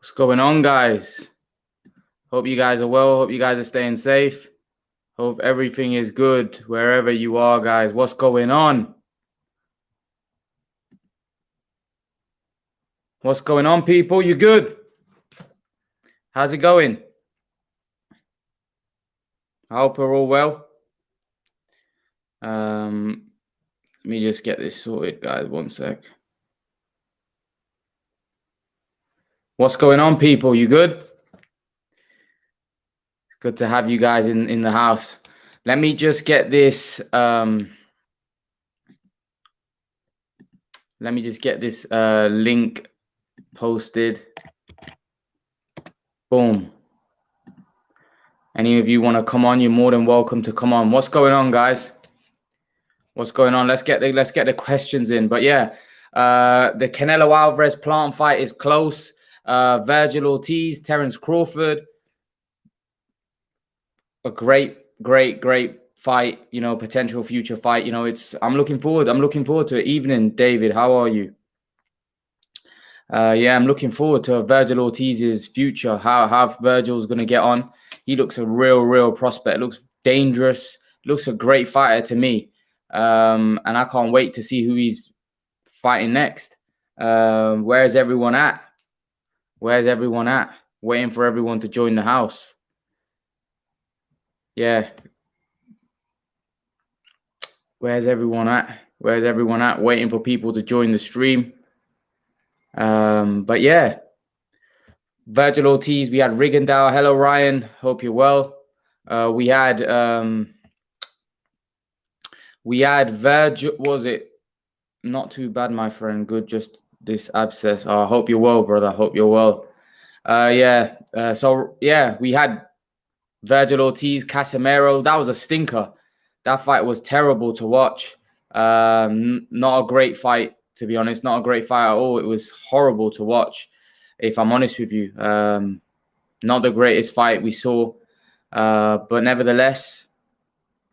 What's going on, guys? Hope you guys are well. Hope you guys are staying safe. Hope everything is good wherever you are, guys. What's going on? What's going on, people? You good? How's it going? I hope we're all well. Let me just get this sorted, guys. One sec. What's going on, people? You good? It's good to have you guys in the house. Let me just get this. Let me just get this link posted. Boom. Any of you want to come on? You're more than welcome to come on. What's going on, guys? What's going on? Let's get the questions in. But yeah, the Canelo Alvarez plant fight is close. Vergil Ortiz, Terence Crawford. A great fight. You know, potential future fight. You know, I'm looking forward to it. Evening, David. How are you? Yeah, I'm looking forward to Vergil Ortiz's future. How Vergil's going to get on. He looks a real prospect. Looks dangerous. Looks a great fighter to me. And I can't wait to see who he's fighting next. Where's everyone at? Where's everyone at? Waiting for everyone to join the house. Yeah. Where's everyone at? Where's everyone at? Waiting for people to join the stream. But yeah, Vergil Ortiz, we had Rigondeaux. Hello, Ryan. Hope you're well. We had Vergil. Was it not too bad, my friend? Good, just this abscess. I hope you're well, brother. Hope you're well. Yeah. So yeah, we had Vergil Ortiz, Casimiro. That was a stinker. That fight was terrible to watch. Not a great fight. To be honest, not a great fight at all. It was horrible to watch, if I'm honest with you. Not the greatest fight we saw. But nevertheless,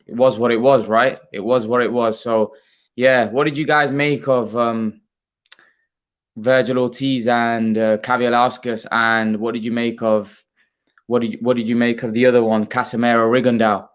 it was what it was, right? It was what it was. So, yeah, what did you guys make of Vergil Ortiz and Kavialauskas? And what did you make of what did you make of the other one, Casimiro Rigondeaux?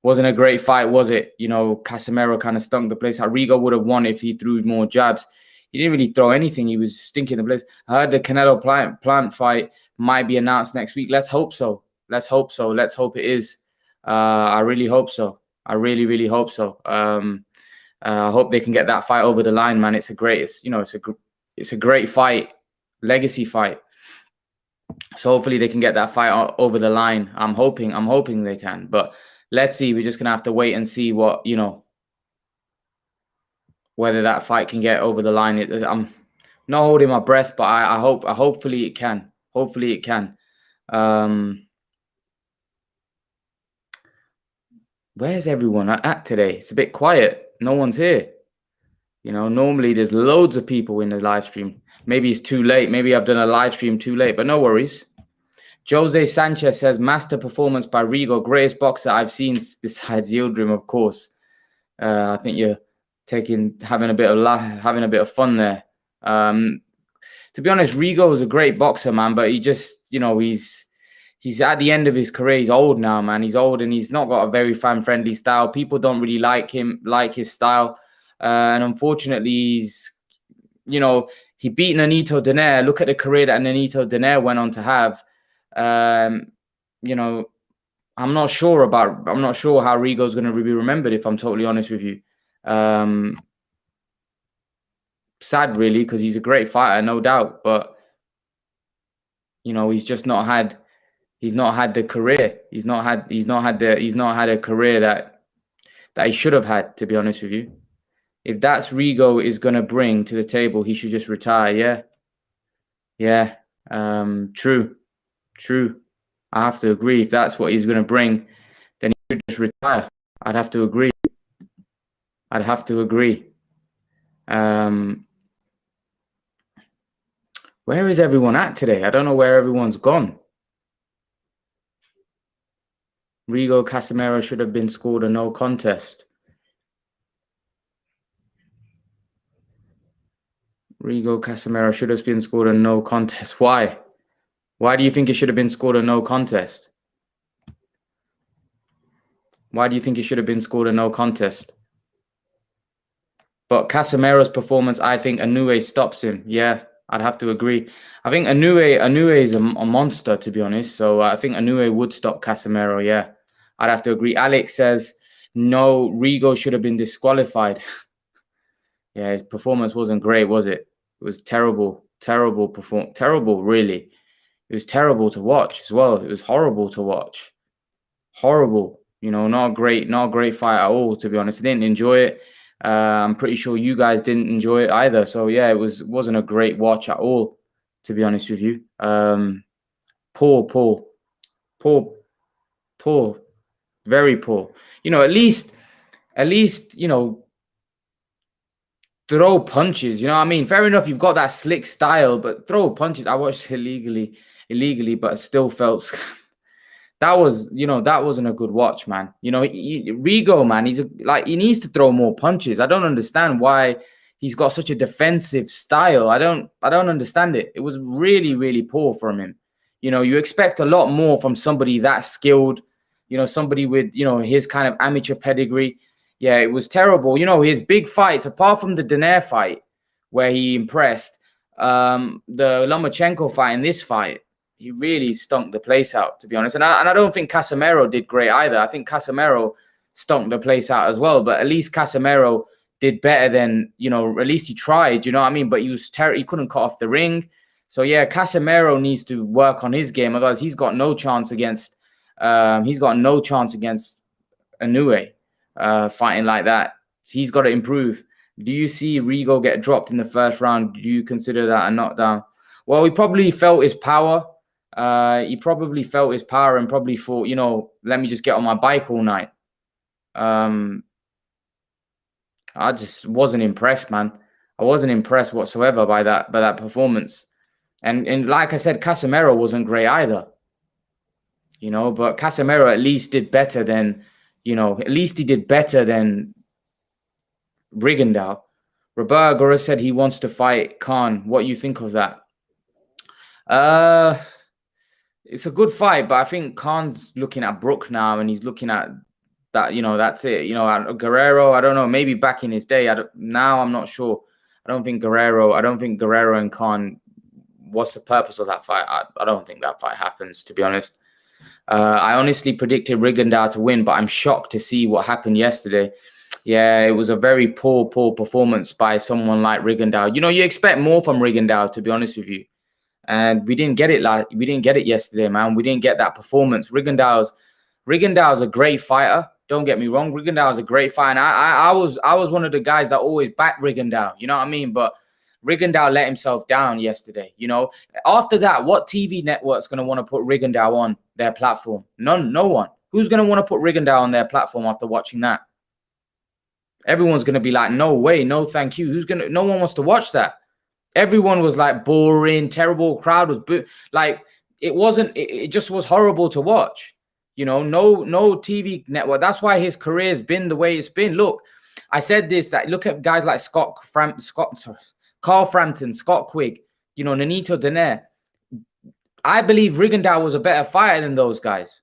Wasn't a great fight, was it? You know, Casimiro kind of stunk the place. Rigo would have won if he threw more jabs. He didn't really throw anything. He was stinking the place. I heard the Canelo plant fight might be announced next week. Let's hope so. Let's hope so. Let's hope it is. I really hope so. I really hope so. I hope they can get that fight over the line, man. It's a great fight, legacy fight. So hopefully they can get that fight over the line. I'm hoping they can, but let's see. We're just gonna have to wait and see what, you know, whether that fight can get over the line. I'm not holding my breath, but hopefully it can. Hopefully it can. Where's everyone at today? It's a bit quiet. No one's here. You know, normally there's loads of people in the live stream. Maybe it's too late. Maybe I've done a live stream too late, but no worries. Jose Sanchez says, master performance by Rigo, greatest boxer I've seen besides Yildirim, of course. I think you're having a bit of fun there. To be honest, Rigo is a great boxer, man, but he just, you know, he's at the end of his career. He's old now, man. He's old and he's not got a very fan-friendly style. People don't really like his style. And unfortunately, he's, you know, he beat Nonito Donaire. Look at the career that Nonito Donaire went on to have. You know, I'm not sure how Rigo's going to be remembered, if I'm totally honest with you. Sad, really, because he's a great fighter, no doubt. But, you know, he's not had the career. He's not had a career that he should have had, to be honest with you. If that's Rigo is going to bring to the table, he should just retire. Yeah. True. I have to agree. If that's what he's going to bring, then he should just retire. I'd have to agree. Where is everyone at today? I don't know where everyone's gone. Rigo Casimiro should have been scored a no contest. Rigo Casimiro should have been scored a no contest. Why? Why do you think it should have been scored a no contest? Why do you think it should have been scored a no contest? But Casimiro's performance, I think Inoue stops him. Yeah, I'd have to agree. I think Inoue is a monster, to be honest. So I think Inoue would stop Casimiro. Yeah, I'd have to agree. Alex says, no, Rigo should have been disqualified. Yeah, his performance wasn't great, was it? It was terrible, terrible, really. It was terrible to watch as well. It was horrible to watch. Horrible. You know, not a great fight at all, to be honest. I didn't enjoy it. I'm pretty sure you guys didn't enjoy it either. So yeah, wasn't a great watch at all, to be honest with you. Poor, very poor. You know, at least, you know, throw punches. You know what I mean? Fair enough, you've got that slick style, but throw punches. I watched illegally, but still felt that was, you know, that wasn't a good watch, man. You know, Rigo, man, he needs to throw more punches. I don't understand why he's got such a defensive style. I don't understand it. It was really poor from him. You know, you expect a lot more from somebody that skilled, you know, somebody with, you know, his kind of amateur pedigree. Yeah, it was terrible. You know, his big fights, apart from the Donaire fight where he impressed, the Lomachenko fight and this fight, he really stunk the place out, to be honest. And I don't think Casimiro did great either. I think Casimiro stunk the place out as well. But at least Casimiro did better than, you know, at least he tried, you know what I mean? But he was terrible. He couldn't cut off the ring. So, yeah, Casimiro needs to work on his game. Otherwise, he's got no chance against Inoue fighting like that. He's got to improve. Do you see Rigo get dropped in the first round? Do you consider that a knockdown? Well, he probably felt his power. He probably felt his power and probably thought, you know, let me just get on my bike all night. I just wasn't impressed, man. I wasn't impressed whatsoever by that performance. And like I said, Casimiro wasn't great either. You know, but Casimiro at least did better than, you know, at least he did better than Rigondeaux. Roberto Gora said he wants to fight Khan. What do you think of that? It's a good fight, but I think Khan's looking at Brook now, and he's looking at that. You know, that's it. You know, Guerrero. I don't know. Maybe back in his day. Now I'm not sure. I don't think Guerrero and Khan. What's the purpose of that fight? I don't think that fight happens, to be honest. I honestly predicted Rigondeaux to win, but I'm shocked to see what happened yesterday. Yeah, it was a very poor performance by someone like Rigondeaux. You know, you expect more from Rigondeaux, to be honest with you. And we didn't get it yesterday, man. We didn't get that performance. Rigondeaux's a great fighter. Don't get me wrong. Rigondeaux is a great fighter. And I was one of the guys that always backed Rigondeaux. You know what I mean? But Rigondeaux let himself down yesterday. You know, after that, what TV network's going to want to put Rigondeaux on their platform? None. No one. Who's going to want to put Rigondeaux on their platform after watching that? Everyone's going to be like, no way, no thank you. No one wants to watch that. Everyone was like boring, terrible. Crowd was like, it just was horrible to watch. You know, no TV network. That's why his career's been the way it's been. Look, I said this, that look at guys like Carl Frampton, Scott Quigg, you know, Nonito Donaire. I believe Rigondeaux was a better fighter than those guys.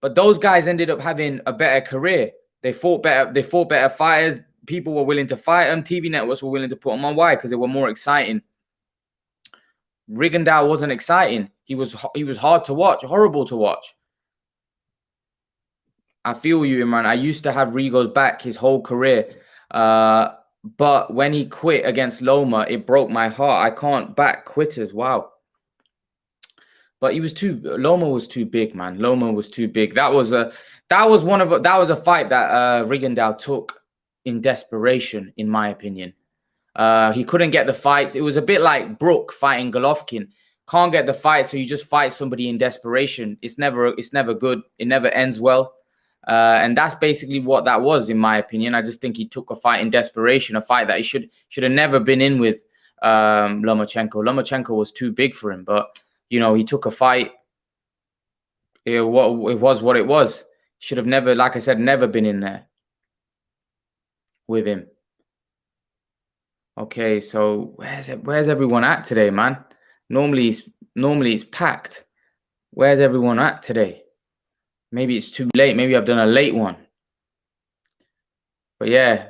But those guys ended up having a better career. They fought better fighters. People were willing to fight them. TV networks were willing to put them on. Why? Because they were more exciting. Rigondeaux wasn't exciting. He was hard to watch, horrible to watch. I feel you, Imran. I used to have Rigo's back his whole career. But when he quit against Loma, it broke my heart. I can't back quitters. Wow. But Loma was too big, man. Loma was too big. That was a fight that Rigondeaux took in desperation, in my opinion. He couldn't get the fights. It was a bit like Brook fighting Golovkin. Can't get the fight, so you just fight somebody in desperation. It's never good. It never ends well. And that's basically what that was, in my opinion. I just think he took a fight in desperation, a fight that he should have never been in with Lomachenko. Lomachenko was too big for him, but you know, he took a fight. It was what it was. Should have never, like I said, never been in there with him. Okay, so where's everyone at today, man? Normally it's packed. Where's everyone at today? Maybe it's too late. Maybe I've done a late one. But yeah,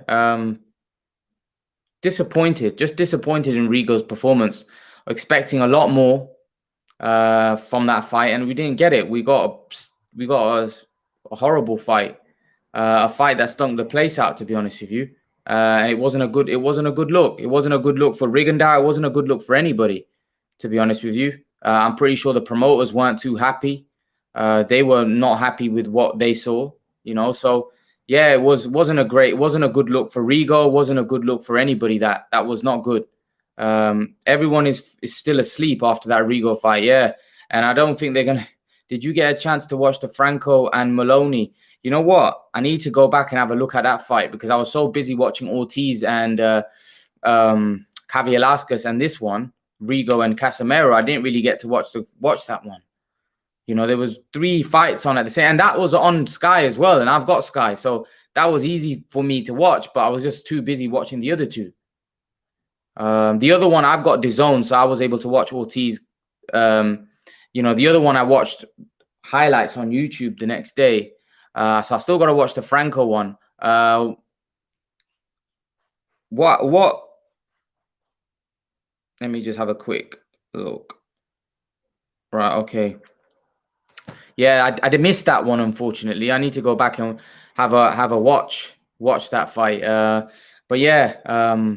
disappointed. Just disappointed in Rigo's performance. Expecting a lot more from that fight, and we didn't get it. We got a horrible fight, a fight that stunk the place out. To be honest with you, and it wasn't a good look. It wasn't a good look for Rigondeaux. It wasn't a good look for anybody. To be honest with you, I'm pretty sure the promoters weren't too happy. They were not happy with what they saw. So yeah, it wasn't a good look for Rigo. It wasn't a good look for anybody. That was not good. Everyone is still asleep after that Rigo fight. Yeah. And I don't think they're going to. Did you get a chance to watch the Franco and Maloney? You know what? I need to go back and have a look at that fight because I was so busy watching Ortiz and Cavialaskas and this one, Rigo and Casimiro. I didn't really get to watch that one. There was 3 fights on at the same, and that was on Sky as well. And I've got Sky, so that was easy for me to watch. But I was just too busy watching the other 2. The other one I've got DAZN, so I was able to watch Ortiz. The other one I watched highlights on YouTube the next day. So I still got to watch the Franco one. What? Let me just have a quick look. Right. Okay. Yeah, I missed that one, unfortunately. I need to go back and have a watch that fight. But yeah,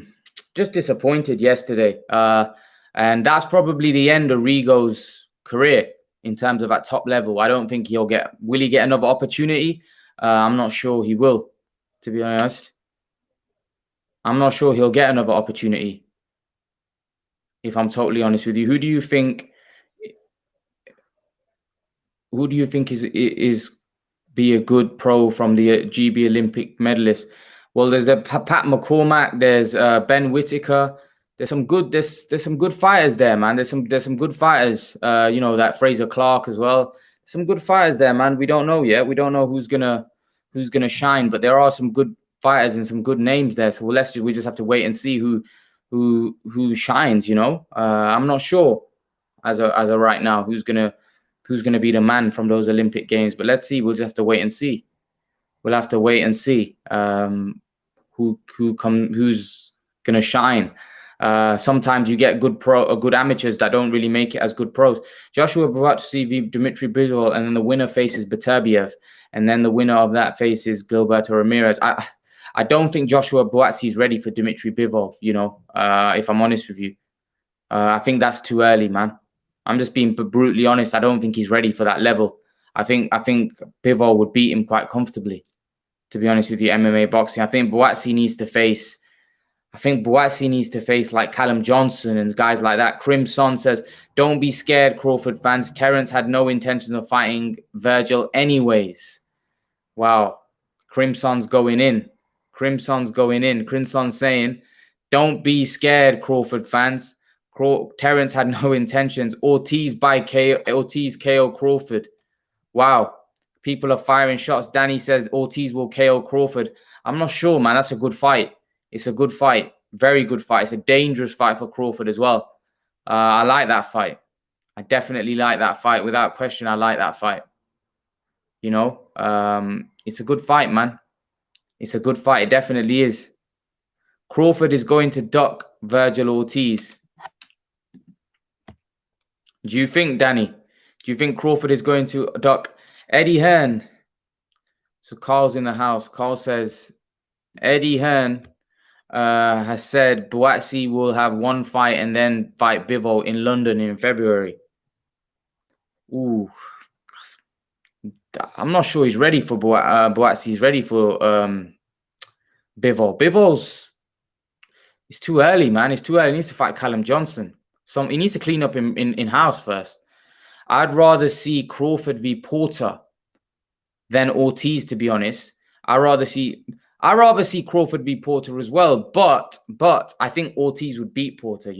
just disappointed yesterday. And that's probably the end of Rigo's career in terms of at top level. I don't think will he get another opportunity? I'm not sure he will, to be honest. I'm not sure he'll get another opportunity, if I'm totally honest with you. Who do you think is be a good pro from the GB Olympic medalist? Well, there's Pat McCormack, there's Ben Whittaker. There's some good fighters there, man. There's some good fighters. That Fraser Clark as well. Some good fighters there, man. We don't know yet. We don't know who's gonna shine, but there are some good fighters and some good names there. So we just have to wait and see who shines. I'm not sure as of right now who's gonna be the man from those Olympic Games. But let's see. We'll just have to wait and see. We'll have to wait and see who's gonna shine. Sometimes you get good amateurs that don't really make it as good pros. Joshua Buatsi v Dmitry Bivol, and then the winner faces Beterbiev, and then the winner of that faces Gilberto Ramirez. I don't think Joshua Buatsi is ready for Dmitry Bivol. If I'm honest with you, I think that's too early, man. I'm just being brutally honest. I don't think he's ready for that level. I think Bivol would beat him quite comfortably, to be honest with you. MMA boxing. I think Buatsi needs to face like Callum Johnson and guys like that. Crimson says, don't be scared, Crawford fans. Terence had no intentions of fighting Vergil anyways. Wow. Crimson's going in. Crimson's saying, don't be scared, Crawford fans. Terence had no intentions. Ortiz KO Crawford. Wow. People are firing shots. Danny says Ortiz will KO Crawford. I'm not sure, man. That's a good fight. It's a good fight. Very good fight. It's a dangerous fight for Crawford as well. I like that fight. I definitely like that fight. Without question, I like that fight. It's a good fight, man. It's a good fight. It definitely is. Crawford is going to duck Vergil Ortiz. Do you think, Danny? Do you think Crawford is going to duck Eddie Hearn? So Carl's in the house. Carl says Eddie Hearn has said Buatsi will have one fight and then fight Bivol in London in February. Ooh, I'm not sure he's ready for Buatsi. He's ready for Bivol. It's too early, man. It's too early. He needs to fight Callum Johnson. He needs to clean up in house first. I'd rather see Crawford v Porter than Ortiz, to be honest. I'd rather see Crawford v Porter as well, but I think Ortiz would beat Porter.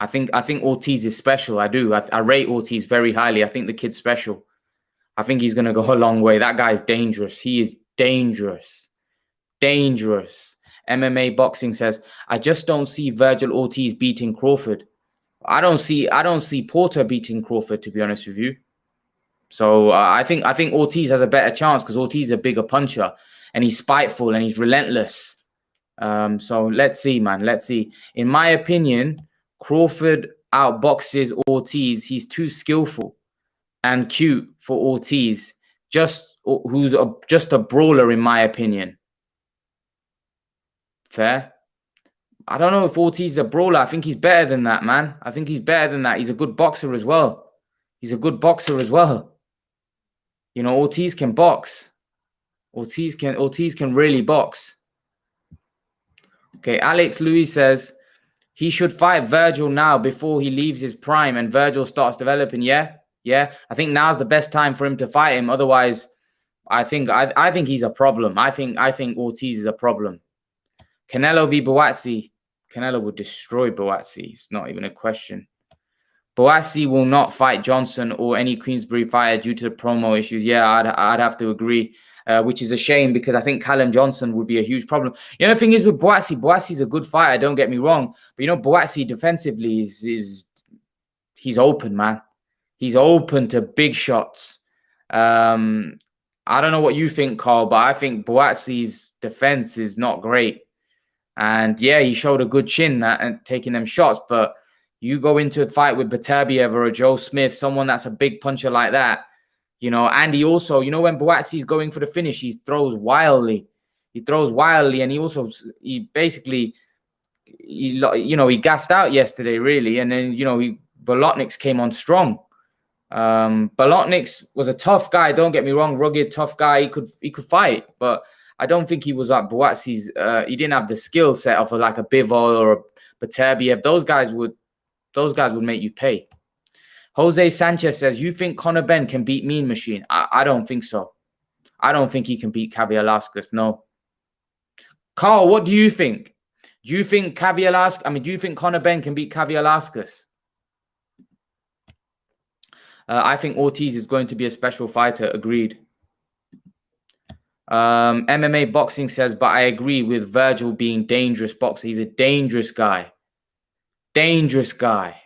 I think Ortiz is special. I do. I rate Ortiz very highly. I think the kid's special. I think he's gonna go a long way. That guy's dangerous. He is dangerous. MMA Boxing says, I just don't see Vergil Ortiz beating Crawford. I don't see Porter beating Crawford, to be honest with you. So I think Ortiz has a better chance because Ortiz is a bigger puncher and he's spiteful and he's relentless. So let's see, man. Let's see. In my opinion, Crawford outboxes Ortiz. He's too skillful and cute for Ortiz. Who's just a brawler, in my opinion. Fair. I don't know if Ortiz is a brawler. I think he's better than that, man. I think he's better than that. He's a good boxer as well. He's a good boxer as well. You know, Ortiz can box. Ortiz can really box. Okay, Alex Louis says he should fight Vergil now before he leaves his prime and Vergil starts developing. Yeah. I think now's the best time for him to fight him. Otherwise, I think he's a problem. I think Ortiz is a problem. Canelo v. Buatsi. Canelo would destroy Buatsi. It's not even a question. Buatsi will not fight Johnson or any Queensberry fighter due to the promo issues. Yeah, I'd have to agree, which is a shame because I think Callum Johnson would be a huge problem. You know, the thing is with Buatsi's a good fighter, don't get me wrong. But, you know, Buatsi defensively he's open, man. He's open to big shots. I don't know what you think, Carl, but I think Buatsi's defense is not great. And, yeah, he showed a good chin and taking them shots, but you go into a fight with Beterbiev or a Joe Smith, someone that's a big puncher like that, you know, and he also, you know, when Buatsi's going for the finish, he throws wildly. And he basically, he gassed out yesterday, really. And then, you know, Bolotniks came on strong. Bolotniks was a tough guy, don't get me wrong, rugged, tough guy. He could fight, but I don't think he was like Buatsi's. He didn't have the skill set of like a Bivol or a Beterbiev. Those guys would make you pay. Jose Sanchez says, you think Conor Benn can beat Mean Machine? I don't think so. I don't think he can beat Kavaliauskas, no. Carl, what do you think? Do you think Conor Benn can beat Kavaliauskas? I think Ortiz is going to be a special fighter. Agreed. MMA Boxing says, but I agree with Vergil being dangerous boxer. He's a dangerous guy. Dangerous guy.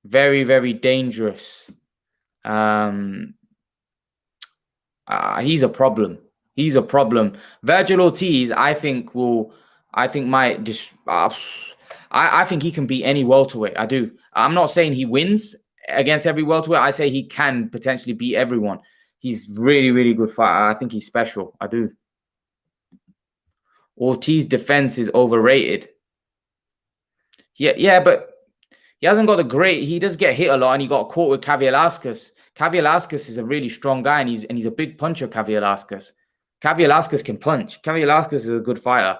Very, very dangerous. He's a problem. Vergil Ortiz, I think he can beat any welterweight. I do. I'm not saying he wins against every welterweight. I say he can potentially beat everyone. He's really, really good fighter. I think he's special. I do. Ortiz defense is overrated. Yeah, but he hasn't got the great. He does get hit a lot, and he got caught with Kavaliauskas. Kavaliauskas is a really strong guy, and he's a big puncher. Kavaliauskas can punch. Kavaliauskas is a good fighter.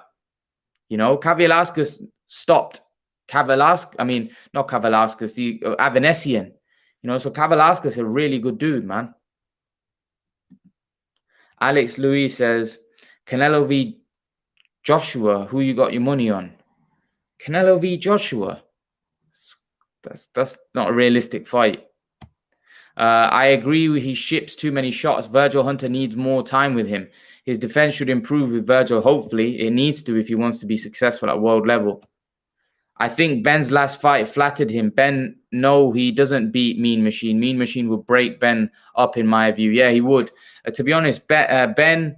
You know, Kavaliauskas stopped Kavaliauskas. I mean, not Kavaliauskas. The Avanesian. You know, so Kavaliauskas is a really good dude, man. Alex Louis says, Canelo v. Joshua, who you got your money on? Canelo v. Joshua. That's not a realistic fight. I agree he ships too many shots. Vergil Hunter needs more time with him. His defense should improve with Vergil. Hopefully, it needs to if he wants to be successful at world level. I think Ben's last fight flattered him. Ben, no, he doesn't beat Mean Machine. Mean Machine would break Ben up, in my view. Yeah, he would. To be honest, Ben...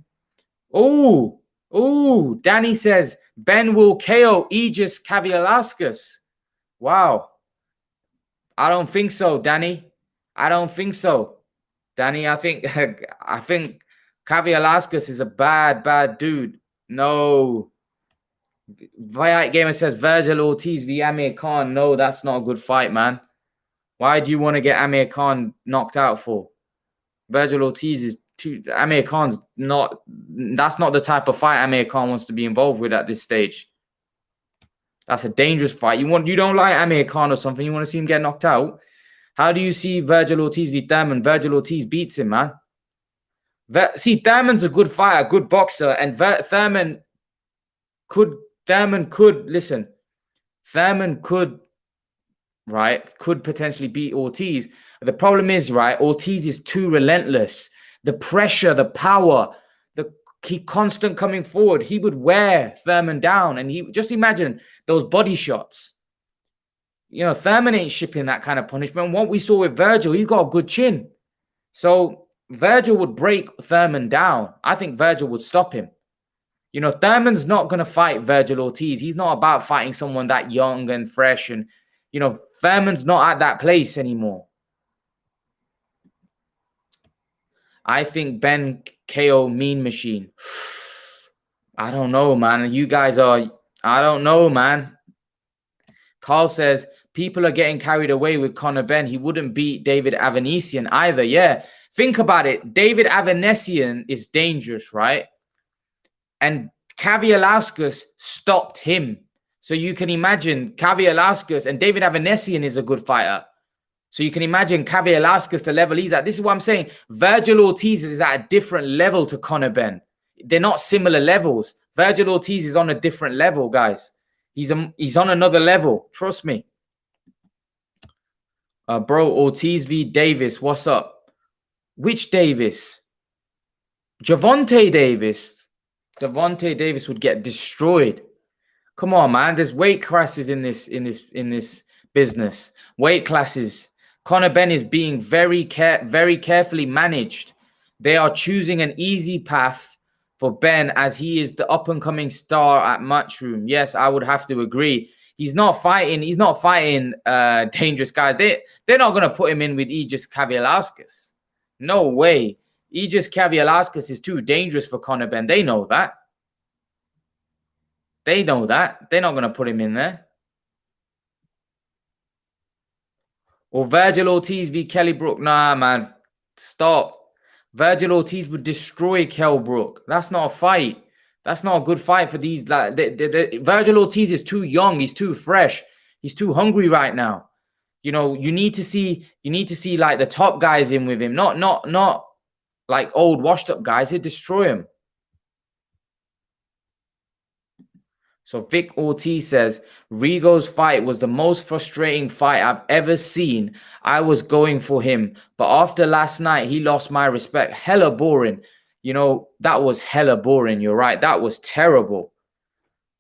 Danny says, Ben will KO Aegis Kavaliauskas. Wow. I don't think so, Danny. I don't think so. Danny, I think Kavaliauskas is a bad dude. No. Viate Gamer says Vergil Ortiz v Amir Khan. No, that's not a good fight, man. Why do you want to get Amir Khan knocked out for? Vergil Ortiz is too... Amir Khan's not... That's not the type of fight Amir Khan wants to be involved with at this stage. That's a dangerous fight. You don't like Amir Khan or something. You want to see him get knocked out. How do you see Vergil Ortiz v Thurman? Vergil Ortiz beats him, man. Thurman's a good fighter, a good boxer, and Thurman could potentially beat Ortiz. The problem is, right, Ortiz is too relentless. The pressure, the power, keep constant coming forward. He would wear Thurman down, and he just imagine those body shots. You know, Thurman ain't shipping that kind of punishment. What we saw with Vergil, he's got a good chin. So Vergil would break Thurman down. I think Vergil would stop him. You know, Thurman's not going to fight Vergil Ortiz. He's not about fighting someone that young and fresh. And, you know, Thurman's not at that place anymore. I think Ben KO Mean Machine. I don't know, man. You guys are, I don't know, man. Carl says, people are getting carried away with Conor Benn. He wouldn't beat David Avanesian either. Yeah, think about it. David Avanesian is dangerous, right? And Kavialauskas stopped him. So you can imagine Kavialauskas, and David Avanesian is a good fighter. So you can imagine Kavialauskas, the level he's at. This is what I'm saying. Vergil Ortiz is at a different level to Conor Benn. They're not similar levels. Vergil Ortiz is on a different level, guys. He's on another level. Trust me. Bro, Ortiz v. Davis. What's up? Which Davis? Gervonta Davis. Gervonta Davis would get destroyed. Come on, man. There's weight classes in this business. Weight classes. Conor Benn is being very carefully managed. They are choosing an easy path for Ben as he is the up-and-coming star at Matchroom. Yes, I would have to agree. He's not fighting dangerous guys. They're not going to put him in with Aegis Kavialauskas. No way. Aegis Kavialauskas is too dangerous for Conor Benn. They know that. They know that. They're not going to put him in there. Or Vergil Ortiz v. Kelly Brook. Nah, man. Stop. Vergil Ortiz would destroy Kell Brook. That's not a fight. That's not a good fight for these. Like, Vergil Ortiz is too young. He's too fresh. He's too hungry right now. You know, you need to see like the top guys in with him. Not like old washed up guys. He'd destroy him. So Vic Ortiz says, Rigo's fight was the most frustrating fight I've ever seen. I was going for him. But after last night, he lost my respect. Hella boring. You know, that was hella boring. You're right. That was terrible.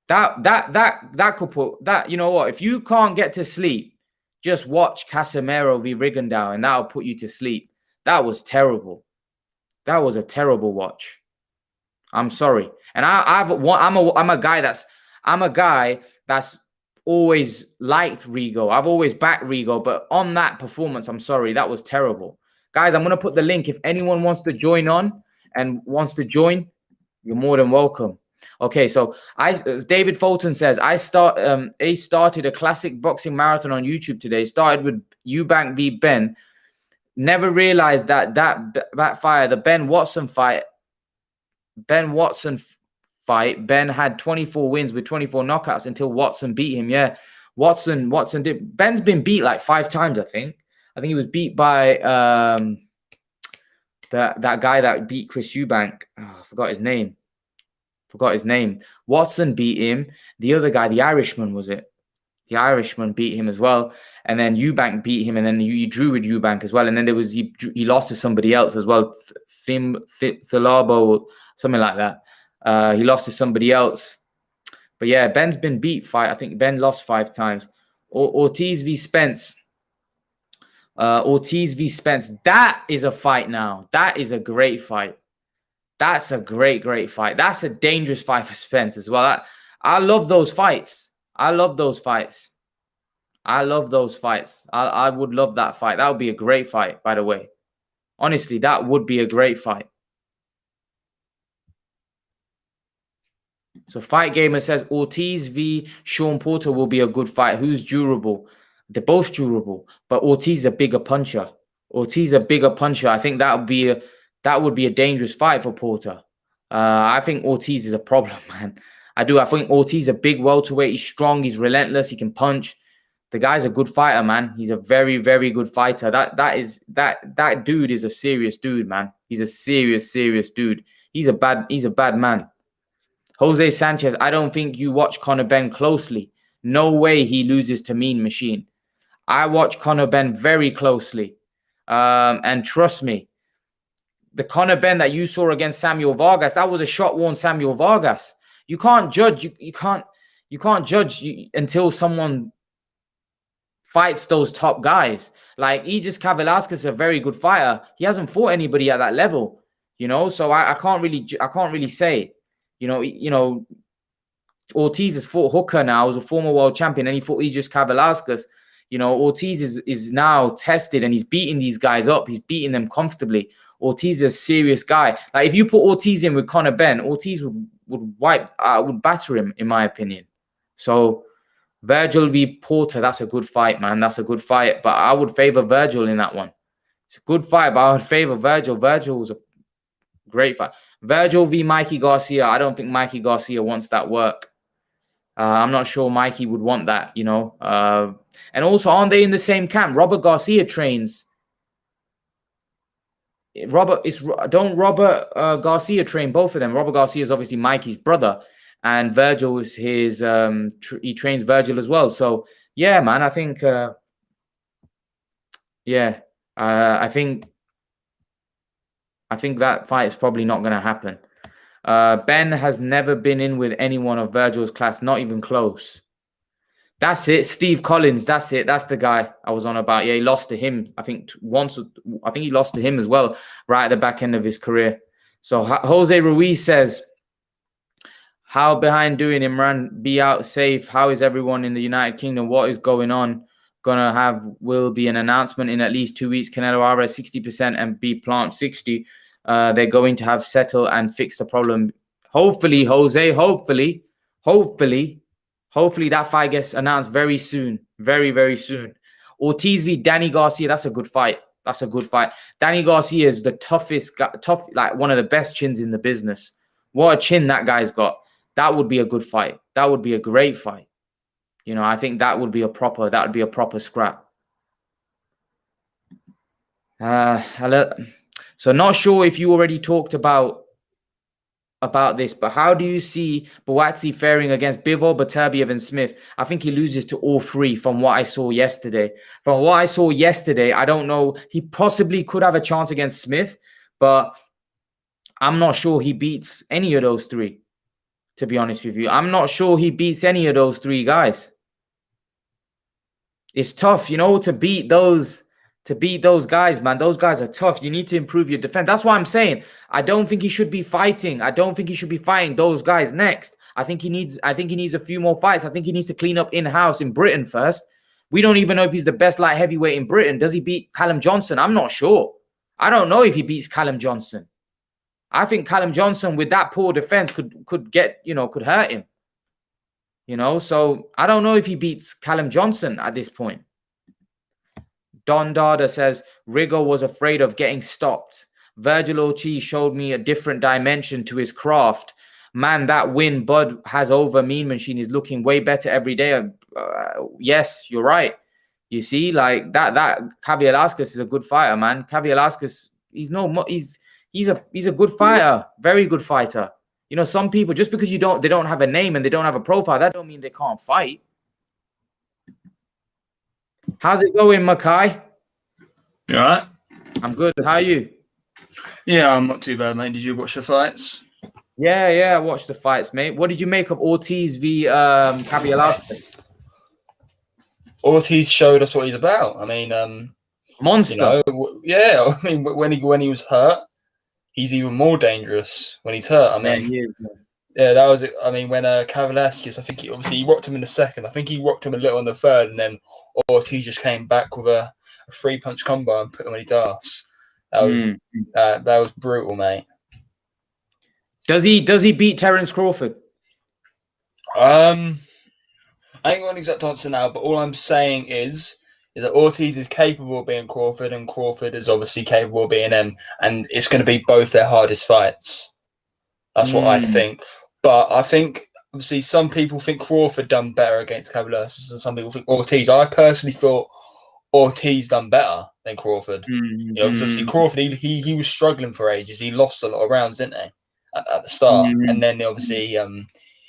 That could put that, you know what? If you can't get to sleep, just watch Casimiro v. Rigondeaux and that'll put you to sleep. That was terrible. That was a terrible watch. I'm sorry. And I'm a guy that's always liked Rigo. I've always backed Rigo, but on that performance, I'm sorry, that was terrible. Guys, I'm going to put the link. If anyone wants to join on and wants to join, you're more than welcome. Okay, so as David Fulton says, I started a classic boxing marathon on YouTube today. Started with Eubank v. Benn. Never realized that fight, the Ben Watson fight, Ben had 24 wins with 24 knockouts until Watson beat him. Yeah, Watson did. Ben's been beat like 5 times, I think. I think he was beat by that guy that beat Chris Eubank. Oh, I forgot his name. Watson beat him. The other guy, the Irishman, was it? The Irishman beat him as well. And then Eubank beat him. And then he drew with Eubank as well. And then there was he lost to somebody else as well. Thalabo, something like that. He lost to somebody else. But yeah, Ben's been beat 5. I think Ben lost 5 times. Ortiz v. Spence. Ortiz v. Spence. That is a fight now. That is a great fight. That's a great fight. That's a dangerous fight for Spence as well. I love those fights. I would love that fight. That would be a great fight, by the way. Honestly, that would be a great fight. So Fight Gamer says Ortiz v. Sean Porter will be a good fight. Who's durable? They're both durable, but Ortiz is a bigger puncher. I think that would be a dangerous fight for Porter. I think Ortiz is a problem, man. I think Ortiz is a big welterweight. He's strong. He's relentless. He can punch. The guy's a good fighter, man. He's a very, very good fighter. That dude is a serious dude, man. He's a serious dude. He's a bad man. Jose Sanchez, I don't think you watch Conor Benn closely. No way he loses to Mean Machine. I watch Conor Benn very closely. And trust me, the Conor Benn that you saw against Samuel Vargas, that was a shot-worn Samuel Vargas. You can't judge. You can't judge until someone fights those top guys. Like Aegis Velasquez is a very good fighter. He hasn't fought anybody at that level, you know. So I can't really say, you know, Ortiz has fought Hooker now, as a former world champion, and he fought Aegis Velasquez. You know, Ortiz is now tested and he's beating these guys up. He's beating them comfortably. Ortiz is a serious guy. Like if you put Ortiz in with Conor Benn, Ortiz would batter him, in my opinion. So Vergil v Porter, that's a good fight, man. That's a good fight. But I would favor Vergil in that one. It's a good fight, but I would favor Vergil. Vergil was a great fight. Vergil v Mikey Garcia. I don't think Mikey Garcia wants that work. I'm not sure Mikey would want that, you know. And also, aren't they in the same camp? Robert Garcia trains. Robert Garcia train both of them? Robert Garcia is obviously Mikey's brother, and Vergil is his. He trains Vergil as well. So yeah, man, I think. I think that fight is probably not going to happen. Ben has never been in with anyone of Vergil's class, not even close. That's it. Steve Collins, that's it. That's the guy I was on about. Yeah, he lost to him, I think, once. I think he lost to him as well, right at the back end of his career. So Jose Ruiz says, how behind doing Imran? Be out safe. How is everyone in the United Kingdom? What is going on? Will be an announcement in at least 2 weeks. Canelo Alvarez 60% and B Plant 60. They're going to have settle and fix the problem. Hopefully, Jose, hopefully that fight gets announced very soon. Very, very soon. Ortiz v Danny Garcia, that's a good fight. That's a good fight. Danny Garcia is the toughest, like one of the best chins in the business. What a chin that guy's got. That would be a good fight. That would be a great fight. You know, I think that would be a proper scrap. So not sure if you already talked about this, but how do you see Buatsi faring against Bivol, Beterbiev, and Smith? I think he loses to all three from what I saw yesterday. I don't know. He possibly could have a chance against Smith, but I'm not sure he beats any of those three, to be honest with you. I'm not sure he beats any of those three guys. It's tough, you know, to beat those guys, man. Those guys are tough. You need to improve your defense. That's why I'm saying I don't think he should be fighting. I don't think he should be fighting those guys next. I think he needs a few more fights. I think he needs to clean up in-house in Britain first. We don't even know if he's the best light heavyweight in Britain. Does he beat Callum Johnson? I'm not sure. I don't know if he beats Callum Johnson. I think Callum Johnson with that poor defense could hurt him. You know, so I don't know if he beats Callum Johnson at this point. Don Dada says, Rigo was afraid of getting stopped. Vergil Ortiz showed me a different dimension to his craft. Man, that win Bud has over Mean Machine is looking way better every day. Yes, you're right. You see, like that Cavi Velasquez is a good fighter, man. Cavi Velasquez, he's a good fighter, very good fighter. You know, some people, just because they don't have a name and they don't have a profile, that don't mean they can't fight. How's it going, Makai? You all right? I'm good. How are you? Yeah, I'm not too bad, mate. Did you watch the fights? Yeah, I watched the fights, mate. What did you make of Ortiz v Cavi Velasquez? Ortiz showed us what he's about. I mean, monster. You know, yeah, I mean, when he was hurt, he's even more dangerous when he's hurt. I mean, yeah, he is, man. Yeah, that was it. I mean, when Cavi Velasquez, I think he rocked him in the second. I think he rocked him a little in the third, and then Ortiz just came back with a 3-punch combo and put him on his ass. That was brutal, mate. Does he beat Terence Crawford? I ain't got an exact answer now, but all I'm saying is that Ortiz is capable of being Crawford, and Crawford is obviously capable of being him, and it's going to be both their hardest fights. That's what I think. But I think, obviously, some people think Crawford done better against Cavi Velasquez, and some people think Ortiz. I personally thought Ortiz done better than Crawford. You know, because obviously Crawford, he was struggling for ages. He lost a lot of rounds, didn't he, at the start? And then obviously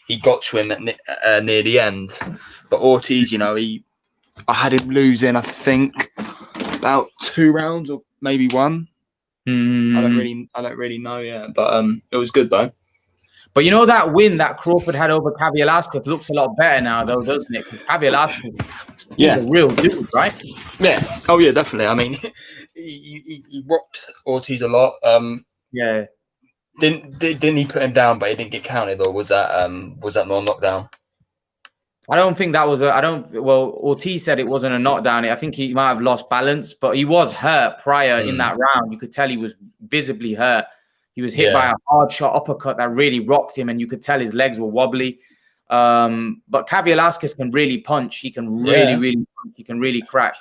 he got to him at near the end. But Ortiz, you know, I had him losing, I think, about 2 rounds or maybe 1. Mm. I don't really know yet, but it was good though. But you know that win that Crawford had over Cavialasquez looks a lot better now, though, doesn't it? Because Cavialasquez, he's Yeah, a real dude, right? yeah. Oh yeah, definitely. I mean, he rocked Ortiz a lot. Yeah. Didn't he put him down, but he didn't get counted, or was that not a knockdown? I don't think that was a. I don't. Well, Ortiz said it wasn't a knockdown. I think he might have lost balance, but he was hurt prior in that round. You could tell he was visibly hurt. He was hit by a hard shot uppercut that really rocked him, and you could tell his legs were wobbly. But Cavialasquez can really punch. He can really punch. He can really crack.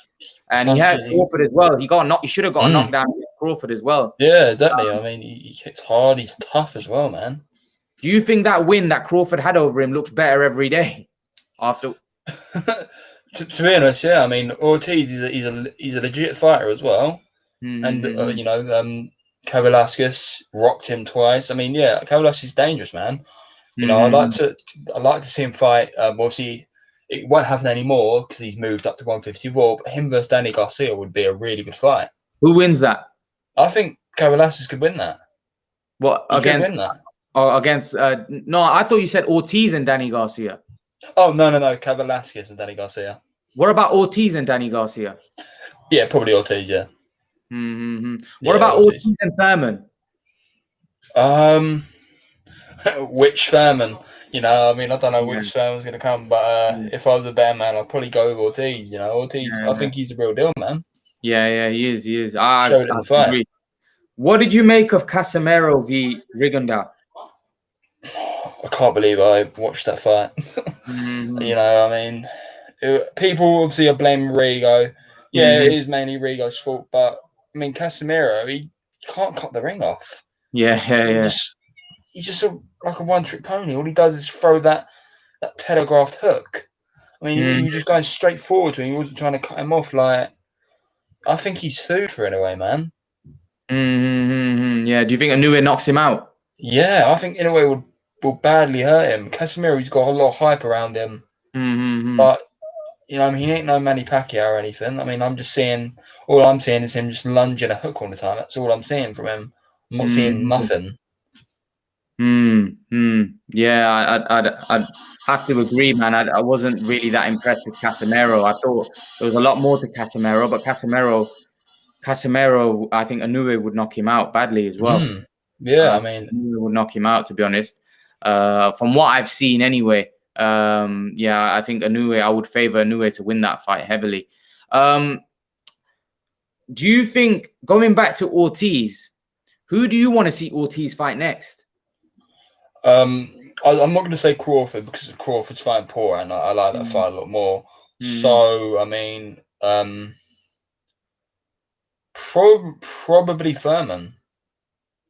And he had Crawford as well. He should have got a knockdown with Crawford as well. Yeah, exactly. I mean, he hits hard. He's tough as well, man. Do you think that win that Crawford had over him looks better every day? After, to be honest, yeah. I mean, Ortiz he's a legit fighter as well, and you know, Cavialasquez rocked him twice. I mean, yeah, Cavialasquez is dangerous, man. You know, I'd like to see him fight. Obviously, it won't happen anymore because he's moved up to 154. But him versus Danny Garcia would be a really good fight. Who wins that? I think Cavialasquez could win that. What He against? could win that. Against? No, I thought you said Ortiz and Danny Garcia. Oh no, Cavialasquez and Danny Garcia. What about Ortiz and Danny Garcia? Yeah, probably Ortiz. Yeah. What about Ortiz and Thurman? Which Thurman? You know, I mean, I don't know which Thurman's going to come, but if I was a bear man, I'd probably go with Ortiz. You know, Ortiz. I think he's the real deal, man. Yeah, he is. Showed it in the fight. Agree. What did you make of Casimiro v Rigonda? I can't believe I watched that fight. You know, I mean, people obviously are blaming Rigo. Yeah, it is mainly Rigo's fault, but I mean, Casimiro, he can't cut the ring off. He's just like a one-trick pony. All he does is throw that telegraphed hook. I mean, he was just going straight forward to him. He wasn't trying to cut him off. Like, I think he's food for Inoue, man. Yeah. Do you think Inoue knocks him out? Yeah, I think Inoue will badly hurt him. Casimiro's got a lot of hype around him. But, you know, I mean, he ain't no Manny Pacquiao or anything. I mean, all I'm seeing is him just lunging a hook all the time. That's all I'm seeing from him. I'm not seeing nothing. Yeah, I'd have to agree, man. I wasn't really that impressed with Casimiro. I thought there was a lot more to Casimiro, but Casimiro, I think Inoue would knock him out badly as well. Yeah, I mean, Inoue would knock him out, to be honest. From what I've seen, anyway. Yeah, I think I would favor Inoue to win that fight heavily. Do you think, going back to Ortiz, who do you want to see Ortiz fight next? I'm not going to say Crawford because Crawford's fighting poor, and I like that fight a lot more. So I mean, probably Thurman.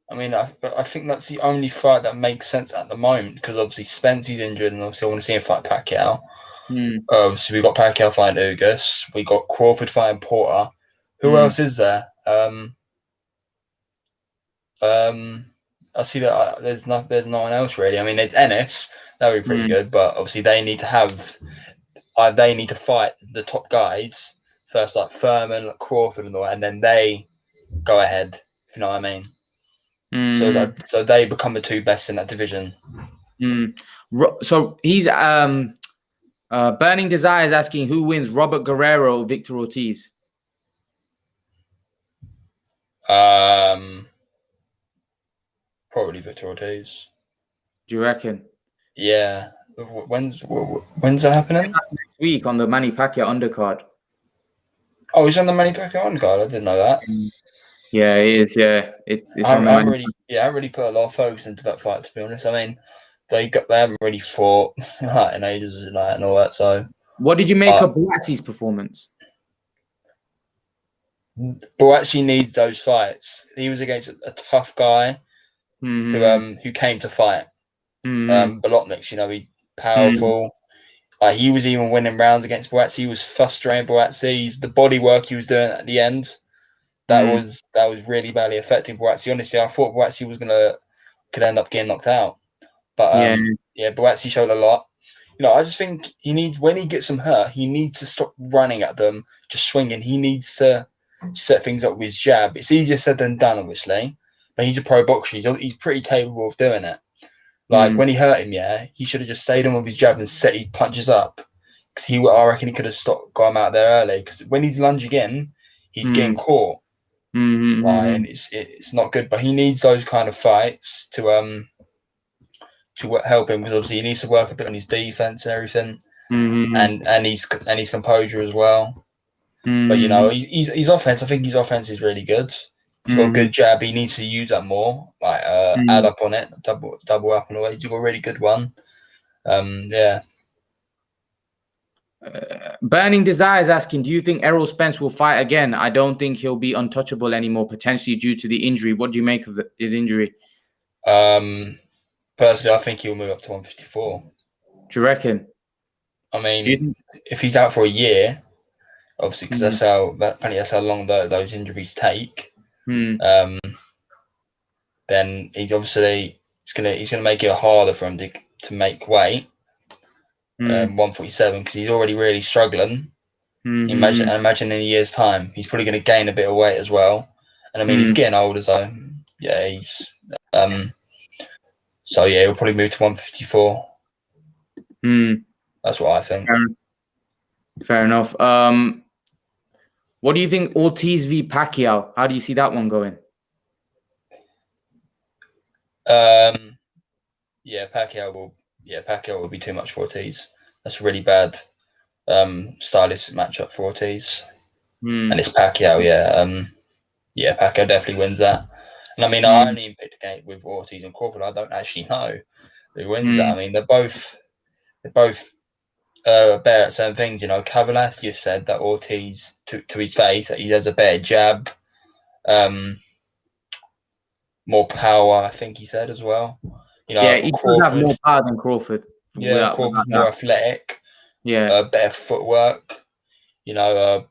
I mean, I think that's the only fight that makes sense at the moment because obviously Spencer's injured, and obviously I want to see him fight Pacquiao. Obviously we got Pacquiao fighting Ugas, we got Crawford fighting Porter. Who else is there? I see that there's no one else really. I mean, there's Ennis. That would be pretty good, but obviously they need to fight the top guys first, like Thurman, like Crawford, and all that, and then they go ahead. If you know what I mean. So they become the two best in that division. So he's Burning Desire is asking who wins, Robert Guerrero or Victor Ortiz? Probably Victor Ortiz. Do you reckon? Yeah. When's that happening? Next week on the Manny Pacquiao undercard. Oh, he's on the Manny Pacquiao undercard. I didn't know that. Yeah, it is. Yeah, it's I haven't really put a lot of focus into that fight, to be honest. I mean, they haven't really fought like in ages and all that. So, what did you make of Buatsi's performance? Buatsi needs those fights. He was against a tough guy who came to fight. Bolotniks, you know, he powerful. He was even winning rounds against Buatsi. He was frustrating Buatsi. The body work he was doing at the end, that was really badly affecting Buatsi. Honestly, I thought Buatsi could end up getting knocked out. But Buatsi showed a lot. You know, I just think when he gets them hurt, he needs to stop running at them, just swinging. He needs to set things up with his jab. It's easier said than done, obviously, but he's a pro boxer. He's pretty capable of doing it. Like when he hurt him, he should have just stayed on with his jab and set his punches up. Because I reckon he could have got him out there early. Because when he's lunging in, he's getting caught. Right, and it's not good. But he needs those kind of fights to help him, because obviously he needs to work a bit on his defense and everything, and his composure as well. But you know, his offense. I think his offense is really good. He's got a good jab. He needs to use that more. Like add up on it, double up and all that. He's got a really good one. Yeah. Burning Desires asking, do you think Errol Spence will fight again? I don't think he'll be untouchable anymore, potentially due to the injury. What do you make of his injury? Personally, I think he'll move up to 154. Do you reckon? I mean, if he's out for a year, obviously, because that's how long those injuries take. Then he's obviously he's gonna make it harder for him to make weight. 147, because he's already really struggling. Imagine in a year's time, he's probably going to gain a bit of weight as well. And I mean, he's getting older, so yeah, he's so yeah, he'll probably move to 154. That's what I think. Fair enough. What do you think Ortiz v Pacquiao? How do you see that one going? Pacquiao will be too much for Ortiz. That's a really bad stylistic matchup for Ortiz. And it's Pacquiao, Pacquiao definitely wins that. And I mean, I only picked a game with Ortiz and Crawford. I don't actually know who wins that. I mean, they're both better at certain things. You know, Cavalas just said that Ortiz to his face that he has a better jab, more power. I think he said as well. You know, he does have more power than Crawford. Yeah, Crawford's more athletic. Yeah, better footwork. You know,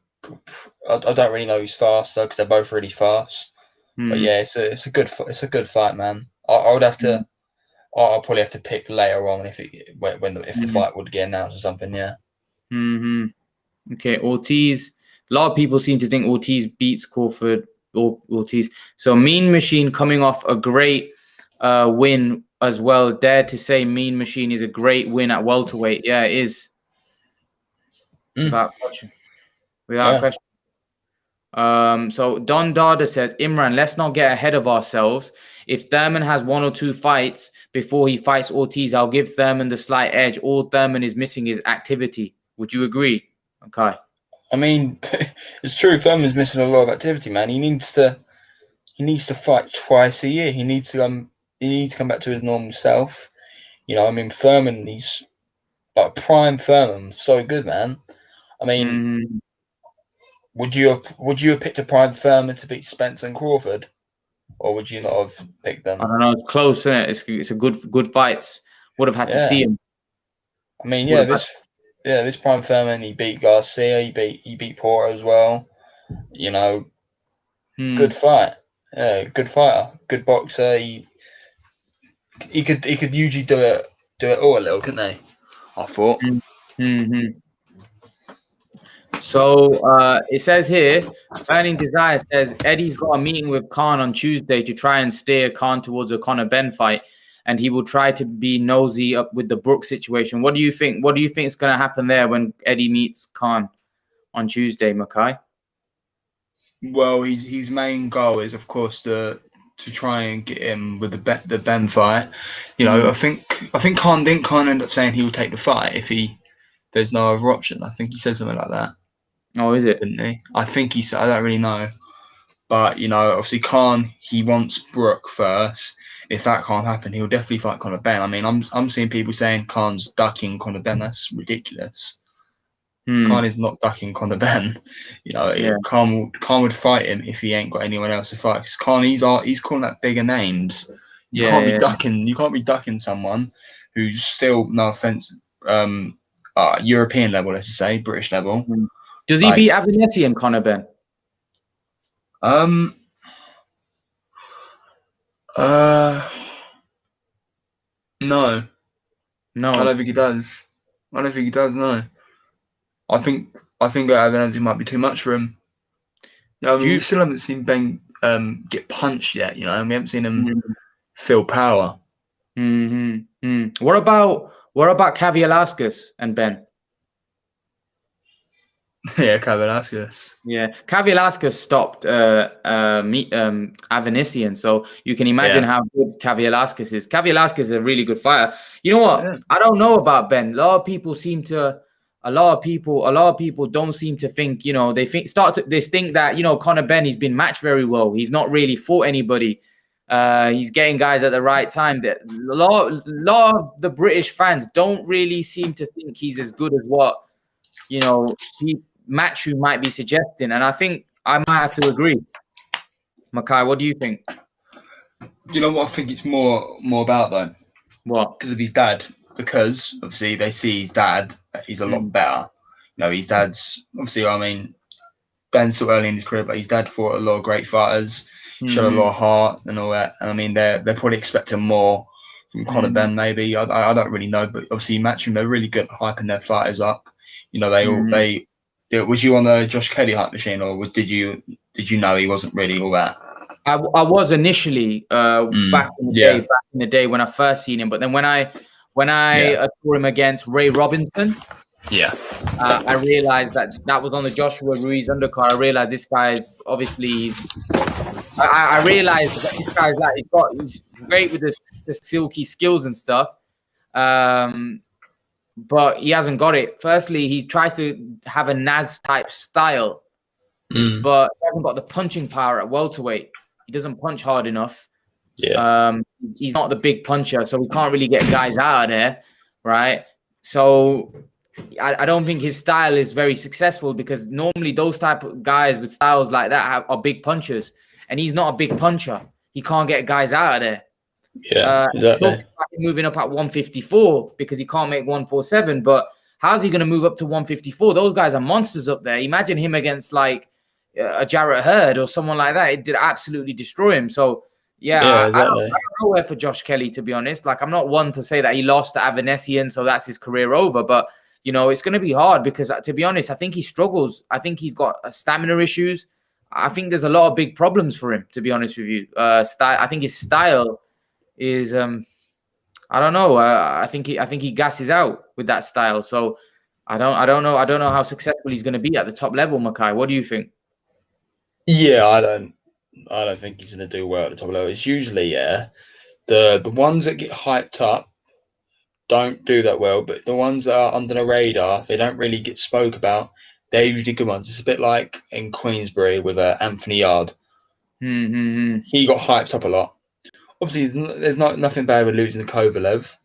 I don't really know who's faster, because they're both really fast. But yeah, it's a good fight, man. I would have to. I'll probably have to pick later on if the fight would get announced or something. Yeah. Okay, Ortiz. A lot of people seem to think Ortiz beats Crawford or Ortiz. So Mean Machine coming off a great win as well. Dare to say Mean Machine is a great win at welterweight. Yeah, it is. Without question. So Don Dada says, Imran, let's not get ahead of ourselves. If Thurman has 1 or 2 fights before he fights Ortiz, I'll give Thurman the slight edge. All Thurman is missing is activity. Would you agree? Okay. I mean, it's true. Thurman's missing a lot of activity, man. He needs to fight twice a year. He needs to come back to his normal self. You know, I mean, Thurman, he's like prime Thurman, so good, man. I mean, would you have picked a prime Thurman to beat Spence and Crawford, or would you not have picked them? I don't know. It's close, isn't it? It's a good fights. Would have had to see him. I mean, this prime Thurman, he beat Garcia, he beat Porter as well. You know, good fight. Yeah, good fighter, good boxer. He could usually do it all a little, couldn't he? I thought. So it says here, Burning Desire says Eddie's got a meeting with Khan on Tuesday to try and steer Khan towards a Conor Benn fight, and he will try to be nosy up with the Brook situation. What do you think? What do you think is going to happen there when Eddie meets Khan on Tuesday, Mackay? Well, his main goal is, of course, to try and get him with the Benn fight. You know, I think Khan didn't end up saying he would take the fight if there's no other option. I think he said something like that. Oh, is it? Didn't he? I think he said. I don't really know, but you know, obviously Khan, he wants Brook first. If that can't happen, he'll definitely fight Conor Benn. I mean, I'm seeing people saying Khan's ducking Conor Benn. That's ridiculous. Khan is not ducking Conor Benn. You know, Khan would fight him if he ain't got anyone else to fight. Because Khan, he's calling out bigger names. You can't be ducking. You can't be ducking someone who's still, no offense, European level, let's just say, British level. Does he beat Avenatti and Conor Benn? No. I don't think he does. No. I think Avenatti might be too much for him. I Do mean, we you? still haven't seen Ben get punched yet, and we haven't seen him Mm, feel power. What about Cavi Velasquez and Ben? Yeah, Velasquez. Yeah, Cavi Velasquez stopped Avanesian, so you can imagine Yeah. how good Cavi Velasquez is. Cavi Velasquez is a really good fighter. You know what? Yeah. I don't know about Ben. A lot of people don't seem to think. They think that Conor Benn, he's been matched very well. He's not really fought anybody. He's getting guys at the right time. A lot of the British fans don't really seem to think he's as good as what he Matthew might be suggesting, and I think I might have to agree. Makai, what do you think? You know what I think it's more about though? What? Because of his dad. Because obviously they see his dad, he's a lot better. His dad's obviously, I mean, Ben's still early in his career, but his dad fought a lot of great fighters, showed a lot of heart and all that. And I mean, they're probably expecting more from Conor Benn, maybe. I don't really know, but obviously Matchroom, they're really good at hyping their fighters up. They was you on the Josh Kelly hype machine, or did you know he wasn't really all that? I was initially back in the day when I first seen him, but then when I saw him against Ray Robinson, I realized that was on the Joshua Ruiz undercard. I realized this guy's obviously. I realized that this guy's he's great with the silky skills and stuff, but he hasn't got it. Firstly, he tries to have a Naz type style, but he hasn't got the punching power at welterweight. He doesn't punch hard enough. Yeah. He's not the big puncher, so we can't really get guys out of there, right? So I don't think his style is very successful, because normally those type of guys with styles like that are big punchers, and he's not a big puncher. He can't get guys out of there. Yeah, exactly. Moving up at 154 because he can't make 147, but how's he going to move up to 154? Those guys are monsters up there. Imagine him against like a Jarrett Hurd or someone like that. It did absolutely destroy him. So yeah, exactly. I don't know where for Josh Kelly, to be honest. Like, I'm not one to say that he lost to Avanesian, so that's his career over, but it's going to be hard because, to be honest, I think he struggles. I think he's got stamina issues. I think there's a lot of big problems for him, to be honest with you. I think his style is I don't know. I think he gasses out with that style. So I don't know how successful he's going to be at the top level. Makai, what do you think? Yeah, I don't think he's going to do well at the top level. It's usually the ones that get hyped up don't do that well, but the ones that are under the radar, they don't really get spoke about. They're usually good ones. It's a bit like in Queensbury with Anthony Yard. He got hyped up a lot. Obviously, there's nothing bad with losing to Kovalev,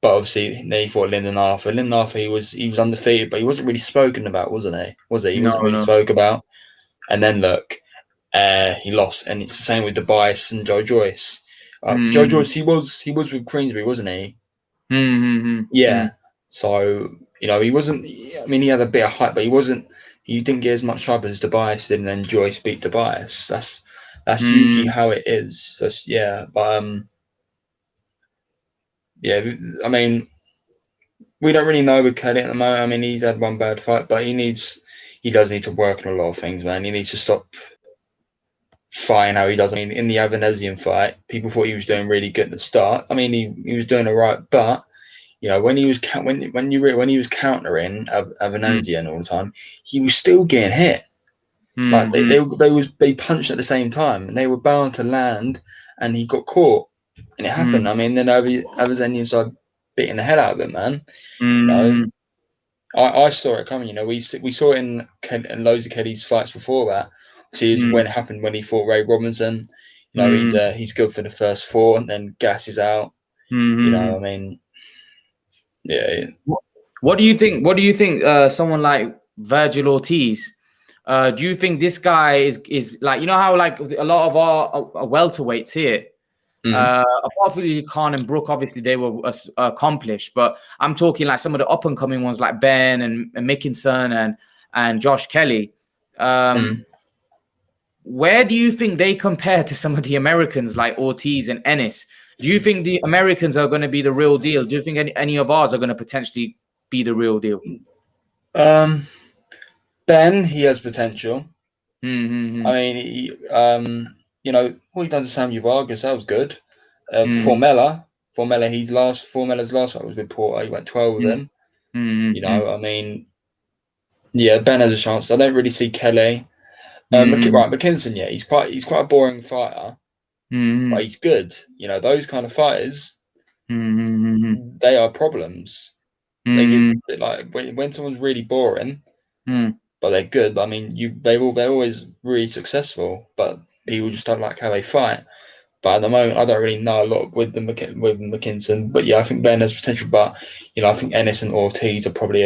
but obviously then he fought Lyndon Arthur. Lyndon Arthur, he was undefeated, but he wasn't really spoken about, wasn't he? Was he? He wasn't really spoke about. And then look, he lost, and it's the same with Tobias and Joe Joyce. Joe Joyce, he was with Queensbury, wasn't he? Yeah. So he wasn't. I mean, he had a bit of hype, but he wasn't. He didn't get as much hype as Tobias did, and then Joyce beat Tobias. That's usually how it is. But I mean, we don't really know with Kelly at the moment. I mean, he's had one bad fight, but he does need to work on a lot of things, man. He needs to stop fighting how he does. I mean, in the Avanesian fight, people thought he was doing really good at the start. I mean, he was doing all right, but when he was countering Avanesian all the time, he was still getting hit. Like they punched at the same time, and they were bound to land, and he got caught, and it happened. I mean, then Avanesian side beating the hell out of him, man. I saw it coming. We saw it in loads of Kelly's fights before that. See, when it happened when he fought Ray Robinson. He's good for the first four, and then gasses out. I mean, yeah. What do you think? What do you think? Someone like Vergil Ortiz. Do you think this guy is like, how like a lot of our welterweights here, apart from Khan and Brook, obviously they were accomplished, but I'm talking like some of the up and coming ones like Ben and Mickinson and Josh Kelly. Where do you think they compare to some of the Americans like Ortiz and Ennis? Do you think the Americans are going to be the real deal? Do you think any of ours are going to potentially be the real deal? Ben, he has potential. Mm-hmm. I mean, you know, what he done to Samuel Vargas, that was good. Mm-hmm. Formella's last fight was with Porter. He went 12 with him. You Mm-hmm. know, I mean, yeah, Ben has a chance. I don't really see Kelly. Mm-hmm. Right, McKinson, yeah, he's quite a boring fighter, but Mm-hmm. he's good. You know, those kind of fighters, Mm-hmm. they are problems. They give Mm-hmm. like when someone's really boring, Mm-hmm. but they're good. I mean, they're always really successful, but people just don't like how they fight. But at the moment, I don't really know a lot with McKinson. But yeah, I think Ben has potential. But you know, I think Ennis and Ortiz are probably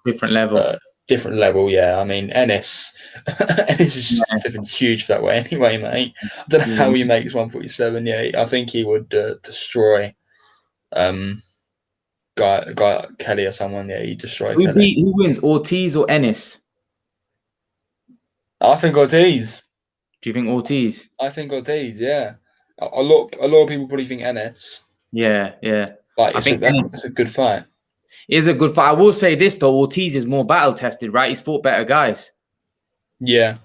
Different level. a different level. Yeah, I mean Ennis, Ennis is Yeah. flipping huge that way anyway, mate. I don't know Yeah. how he makes 147. Yeah, I think he would destroy um guy like Kelly or someone. Yeah, he destroy Kelly. Who wins, Ortiz or Ennis? I think Ortiz. Do you think Ortiz? I think Ortiz. Yeah, a lot of people probably think Ennis, Yeah, yeah. but I think Ennis it's a good fight. is a good fight. I will say this though, Ortiz is more battle tested, right? He's fought better guys. Yeah, yeah.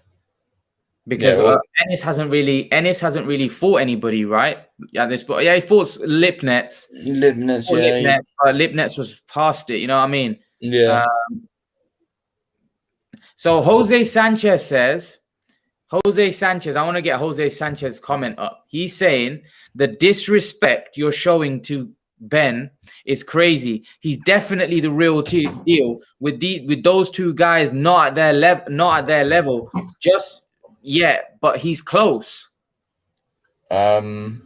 Because Well, Ennis hasn't really fought anybody, right? Yeah, yeah, he fought Lipnets. Leibniz. Yeah, But Lipnets was past it, you know what I mean? yeah. So Jose Sanchez, I want to get Jose Sanchez's comment up. He's saying the disrespect you're showing to Ben is crazy. He's definitely the real deal with those two guys not at their level just yet, but he's close. So I'm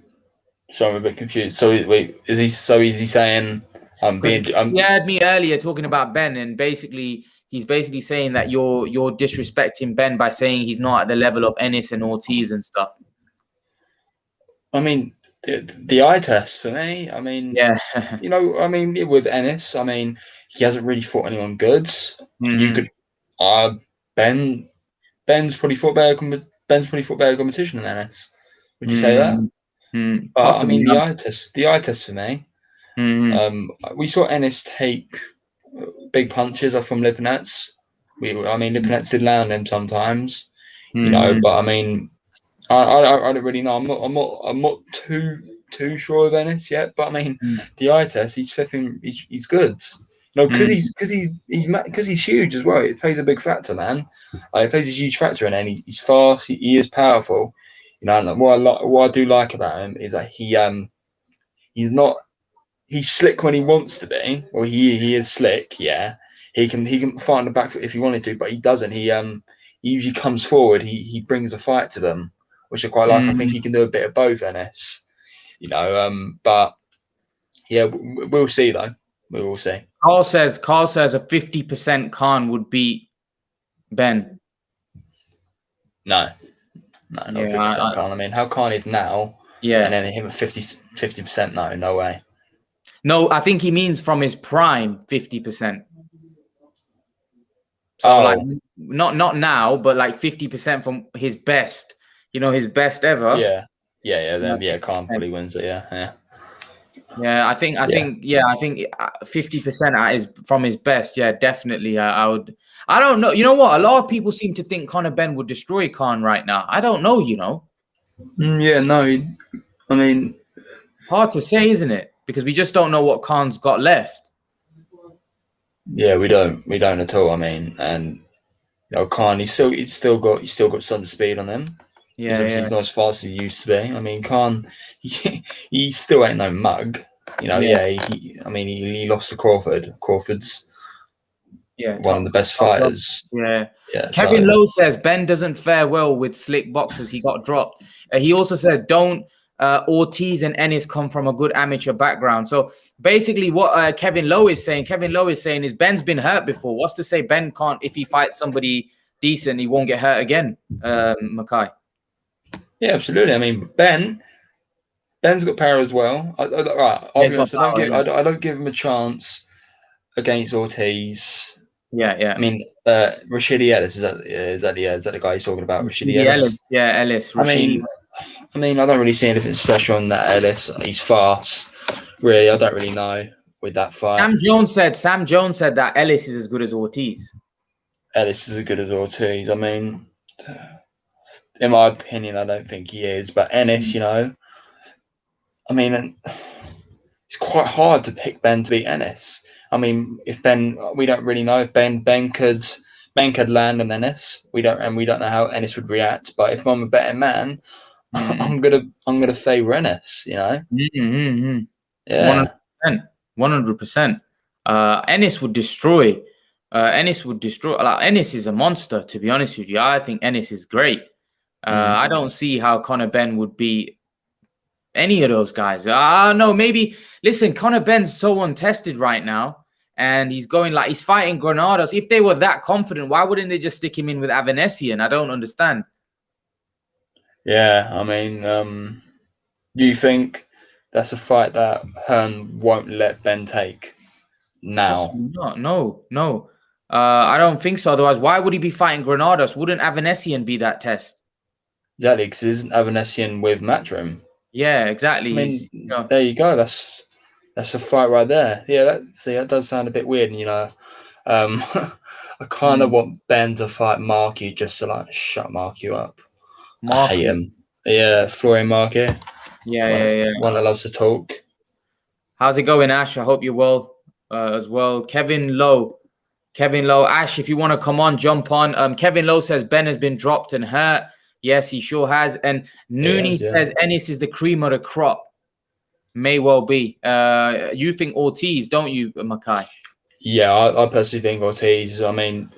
a bit confused. So wait, is he? So is he saying Because being? you heard me earlier talking about Ben, and he's basically saying that you're disrespecting Ben by saying he's not at the level of Ennis and Ortiz and stuff. I mean, the eye test for me. I mean, Yeah. you know, I mean, with Ennis, I mean, he hasn't really fought anyone good. You could, Ben, Ben's probably fought better. Ben's probably fought better competition than Ennis. Would you say that? But I Possibly. mean, the eye test for me. We saw Ennis take big punches off from Lipinets. I mean, Lipinets did land him sometimes, you know. But I mean, I don't really know. I'm not too sure of Ennis yet. But I mean, the eye test, he's flipping. He's good. You know, because he's huge as well. It plays a big factor, man. It plays a huge factor, and he's fast. He is powerful. You know, and what I do like about him is that he's not. He's slick when he wants to be. Well, he is slick. Yeah, he can fight on the back foot if he wanted to, but he doesn't. He usually comes forward. He brings a fight to them, which I quite like. I think he can do a bit of both, Ennis. You know, but yeah, we'll see though. We will see. Carl says a 50% Khan would beat Ben. No, not 50% Khan. I mean, how Khan is now, yeah, and then him at 50%. No way. No, I think he means from his prime 50%. So like not now, but like 50% from his best. You know, his best ever. Yeah. Khan probably wins it. Yeah. Yeah, I think 50% is from his best. Yeah, definitely. I would. I don't know. You know what? A lot of people seem to think Conor Benn would destroy Khan right now. I don't know. You know. Yeah. No. I mean, hard to say, isn't it? Because we just don't know what Khan's got left. Yeah, we don't at all. I mean, and you know, Khan, he's still got some speed on him. Yeah, he's not as fast as he used to be. I mean, Khan, he still ain't no mug. You know, he lost to Crawford. Crawford's one of the best fighters. Yeah. Kevin Lowe says Ben doesn't fare well with slick boxers. He got dropped. He also says don't Ortiz and Ennis come from a good amateur background. So basically what Kevin Lowe is saying is Ben's been hurt before. What's to say Ben can't, if he fights somebody decent, he won't get hurt again, Mackay? Yeah, absolutely. I mean, Ben's got power as well. I'll be honest, I don't give him a chance against Ortiz. Yeah. I mean, Rashidi Ellis, is that the guy he's talking about? Rashidi Ellis. Yeah, Ellis. I mean, I don't really see anything special on that Ellis. He's fast. Really, I don't really know with that fight. Sam Jones said that Ellis is as good as Ortiz. Ellis is as good as Ortiz. I mean, in my opinion, I don't think he is. But Ennis, I mean, it's quite hard to pick Ben to beat Ennis. I mean, if Ben, we don't really know if Ben could land on Ennis. We don't know how Ennis would react. But if I'm a betting man, I'm gonna favour Ennis. Mm-hmm. Yeah. 100%. 100%. Ennis would destroy. Ennis would destroy. Like, Ennis is a monster, to be honest with you. I think Ennis is great. I don't see how Conor Benn would beat any of those guys. No, maybe. Listen, Conor Benn's so untested right now, and he's fighting Granados. If they were that confident, why wouldn't they just stick him in with Avanesian? I don't understand. Yeah, I mean, do you think that's a fight that Hearn won't let Ben take now? Possibly not. No. I don't think so. Otherwise, why would he be fighting Granados? Wouldn't Avanesian be that test? Exactly, because isn't Avanesian with Matchroom? Yeah, exactly. I mean, there you go. That's a fight right there. Yeah, that does sound a bit weird. I kind of want Ben to fight Marky just to shut Marky up. I hate him. Yeah, Florian Marky. Yeah. One that loves to talk. How's it going, Ash? I hope you're well as well. Kevin Lowe. Ash, if you want to come on, jump on. Kevin Lowe says Ben has been dropped and hurt. Yes, he sure has. And Nooney says Ennis is the cream of the crop. May well be. You think Ortiz, don't you, Makai? Yeah, I personally think Ortiz. I mean,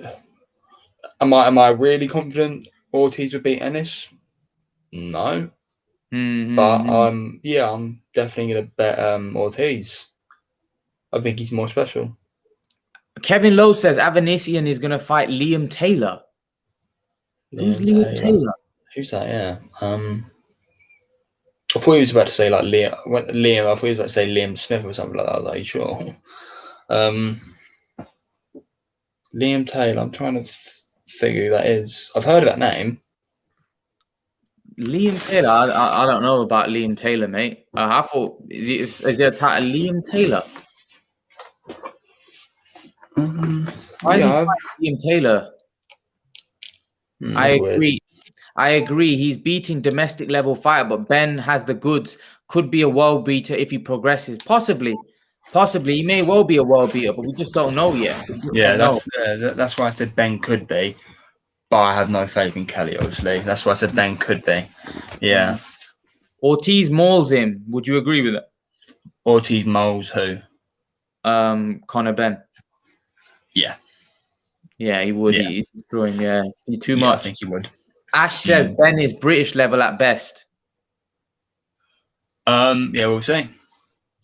am I really confident Ortiz would beat Ennis? No. But I'm definitely gonna bet Ortiz. I think he's more special. Kevin Lowe says Avanesian is gonna fight Liam Taylor. Who's Liam Taylor? Who's that? Yeah. I thought he was about to say Liam. I thought he was about to say Liam Smith or something like that. I was like, sure. Liam Taylor. I'm trying to figure who that is. I've heard of that name. Liam Taylor. I don't know about Liam Taylor, mate. I thought is there a title Liam Taylor? Why is he fighting Liam Taylor? I agree. He's beating domestic level fighter, but Ben has the goods. Could be a world beater if he progresses. Possibly. He may well be a world beater, but we just don't know yet. That's why I said Ben could be, but I have no faith in Kelly. Obviously, that's why I said Ben could be. Yeah. Ortiz mauls him. Would you agree with that? Ortiz mauls who? Conor Benn. Yeah. Yeah, he would. Yeah. He's destroying. Yeah, too much. I think he would. Ash says Ben is British level at best. Yeah, we'll see.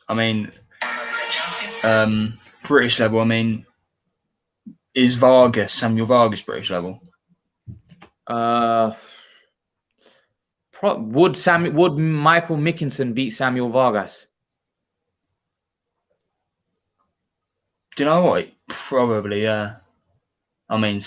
I mean, British level. I mean, is Samuel Vargas British level? Would Michael Mickinson beat Samuel Vargas? Do you know what? Probably, yeah. I mean,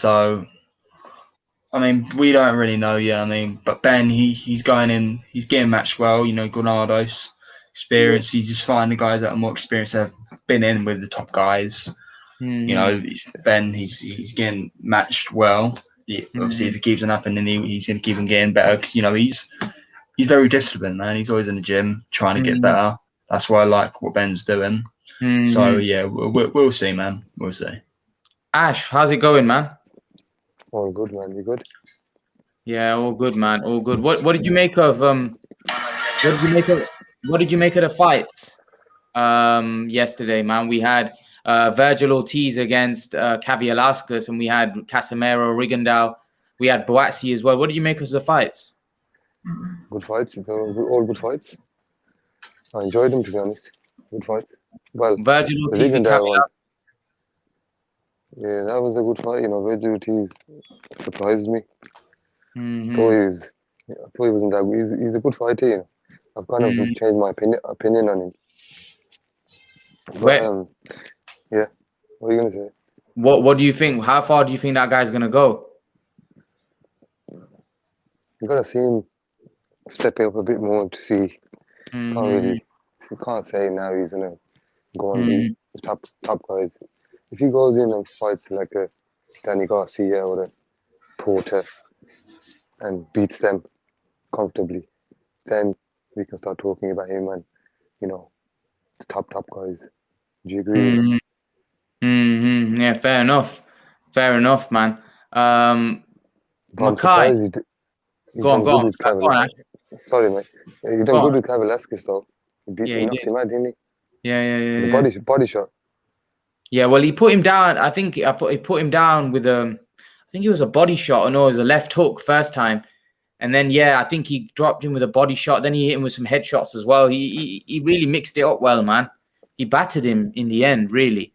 we don't really know yet. I mean, but Ben, he's going in, he's getting matched well. Granados experience. He's just fighting the guys that are more experienced, that have been in with the top guys. Ben, he's getting matched well. Obviously, if he keeps on happening, he's going to keep on getting better. Because he's very disciplined, man. He's always in the gym trying to get better. That's why I like what Ben's doing. So yeah, we'll see, man. We'll see. Ash, how's it going, man? All good, man. You good? Yeah, all good, man. All good. What did you make of what did you make of the fights yesterday, man? We had Vergil Ortiz against Cavialaskas, and we had Casimiro, Rigondeaux. We had Boazzi as well. What did you make of the fights? Good fights. All good fights. I enjoyed them, to be honest. Good fight. Well, Vergil Ortiz with Cavialaskas. Yeah, that was a good fight. Vergil Ortiz surprised me. I thought he wasn't that good. He's a good fighter. I've kind of changed my opinion on him. But, yeah. What are you gonna say? What do you think? How far do you think that guy's gonna go? You gotta see him step up a bit more to see. Can't say now he's gonna go and beat the top guys. If he goes in and fights like a Danny Garcia or a Porter, and beats them comfortably, then we can start talking about him and, you know, the top guys. Do you agree with that? Yeah, fair enough. Fair enough, man. But I'm Mackay, surprised he's go on, done go good on. with Go on, Ash. Sorry, mate. He Go done on. good with Kavalaskis, though. Yeah, He he knocked did. him out, didn't he? Yeah. The body shot. Yeah, well, he put him down. I think he put him down with I think it was a body shot, or no, it was a left hook first time. And then, yeah, I think he dropped him with a body shot. Then he hit him with some headshots as well. He really mixed it up well, man. He battered him in the end, really.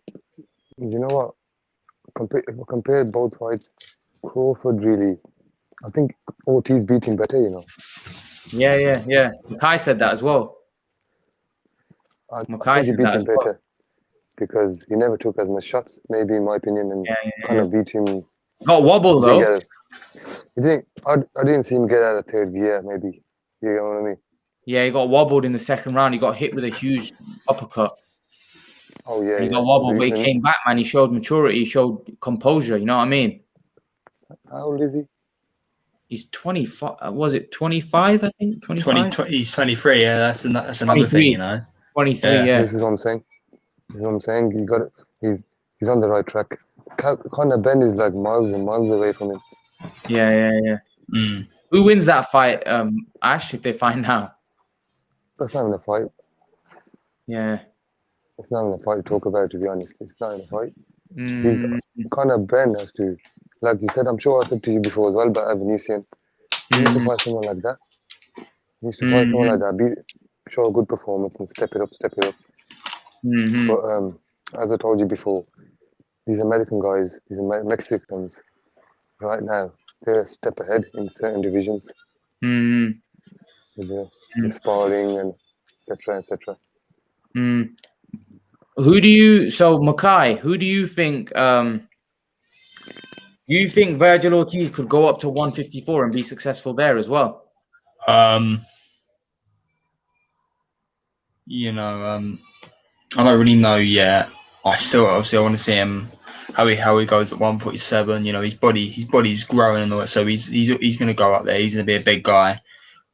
You know what? If I compare both fights, Crawford really, I think Ortiz beat him better, you know. Yeah. Mackay said that as well. I Mackay think he said beat that him as well. better because he never took as much shots, maybe in my opinion, and kind of beat him. Got wobble, though. I didn't see him get out of third gear, maybe. You know what I mean? Yeah, he got wobbled in the second round. He got hit with a huge uppercut. Oh, yeah, He got wobbled, but he came back, man. He showed maturity. He showed composure. You know what I mean? How old is he? He's 25. Was it 25, I think? 25? He's 23. Yeah, that's another thing, you know. 23, yeah. This is what I'm saying. He's on the right track. Conor Benn is like miles and miles away from him. Yeah. Who wins that fight, Ash, if they fight now? That's not even a fight. Yeah. It's not even a fight to talk about, to be honest. It's not even a fight. Mm. Conor Benn has to, like you said, I'm sure I said to you before as well about Venetian. He needs to fight someone like that. Show a good performance and step it up. But as I told you before, these American guys, these Mexicans, right now, they're a step ahead in certain divisions. With the sparring and etc. Mackay, who do you think Vergil Ortiz could go up to 154 and be successful there as well? You know, I don't really know yet. I want to see him how he goes at 147. You know, his body's growing and all that, so he's going to go up there. He's going to be a big guy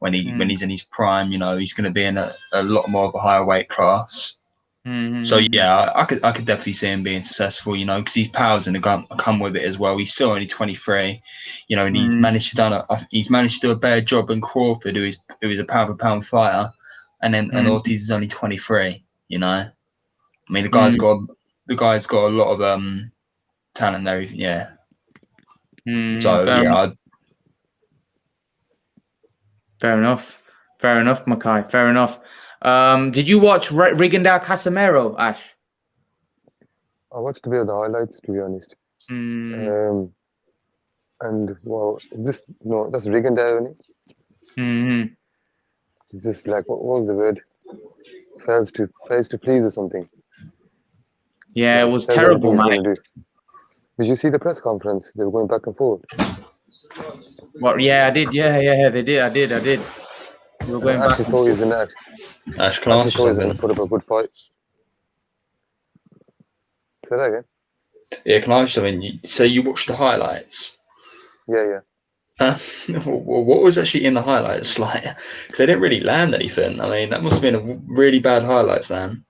when he's in his prime. You know, he's going to be in a lot more of a higher weight class. So yeah, I could definitely see him being successful. You know, because his powers in the come with it as well. He's still only 23. You know, and he's managed to do a better job than Crawford, who is a pound for pound fighter, and Ortiz is only 23. You know. I mean, the guy's got a lot of talent there. Yeah. Fair enough, Mackay. Fair enough. Did you watch Rigo Casimiro, Ash? I watched a bit of the highlights, to be honest. And well, that's Rigo, isn't it? It's just like what was the word? Fails to please or something. Yeah, it was terrible, man. Did you see the press conference? They were going back and forth. What? Yeah, I did. Yeah, they did. I did. They were going back and forth. Ash, can I ask you something? Going to put up a good fight. Say that again. Yeah, can I ask you something? So you watched the highlights? Yeah. What was actually in the highlights like? Because they didn't really land anything. I mean, that must have been a really bad highlights, man.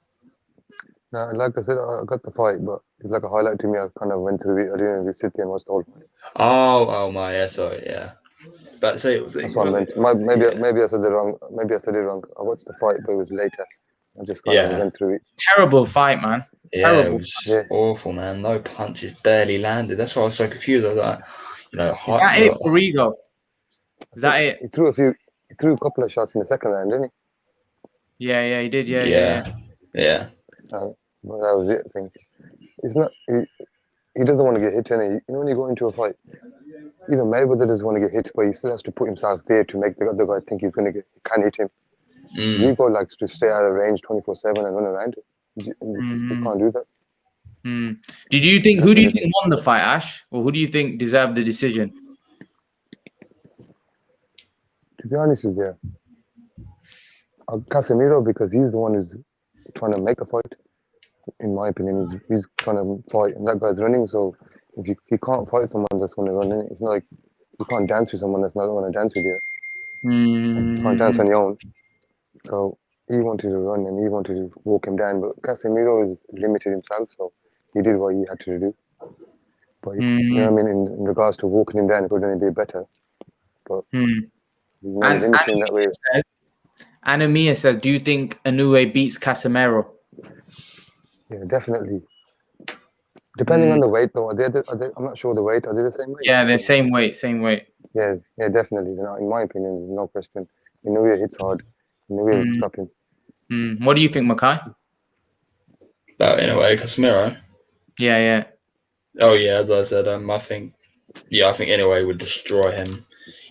No, like I said, I got the fight, but it's like a highlight to me. I kind of went through it. I didn't really sit there and watch the whole fight. Oh my, yeah, sorry, yeah. But say it was. That's what I meant. Maybe I said it wrong. I watched the fight, but it was later. I just kind of went through it. Terrible fight, man. Yeah, it was awful, man. No punches, barely landed. That's why I was so confused. I was like, you know, is that it for Rigo? Is that it? He threw a couple of shots in the second round, didn't he? Yeah, he did. Yeah. But that was it. I think it's not. He doesn't want to get hit, and you know when you go into a fight, even Mayweather doesn't want to get hit, but he still has to put himself there to make the other guy think he can hit him. Rigo likes to stay out of range 24/7 and run around it. You can't do that. Who do you think won the fight, Ash? Or who do you think deserved the decision? To be honest with you, Casimiro, because he's the one who's trying to make a fight. In my opinion, he's trying to fight, and that guy's running. So if he can't fight someone that's going to run in, it's not like You can't dance with someone that's not want to dance with you. You can't dance Mm, on your own. So he wanted to run and he wanted to walk him down, but Casimiro is limited himself, so he did what he had to do. But you know mm, what I mean, in regards to walking him down, it would only be better. But mm. you know, And limiting him that way. Anomia says, do you think Inoue beats Casimiro? Yeah, definitely. Depending on the weight, though, I'm not sure the weight. Are they the same weight? Yeah, they're same weight, same weight. Yeah, definitely. They're not, in my opinion, there's no question. Inoue hits hard. Inoue will stop him. What do you think, Makai? But in a way, Casimiro. Yeah. Oh yeah, as I said, I think anyway would destroy him.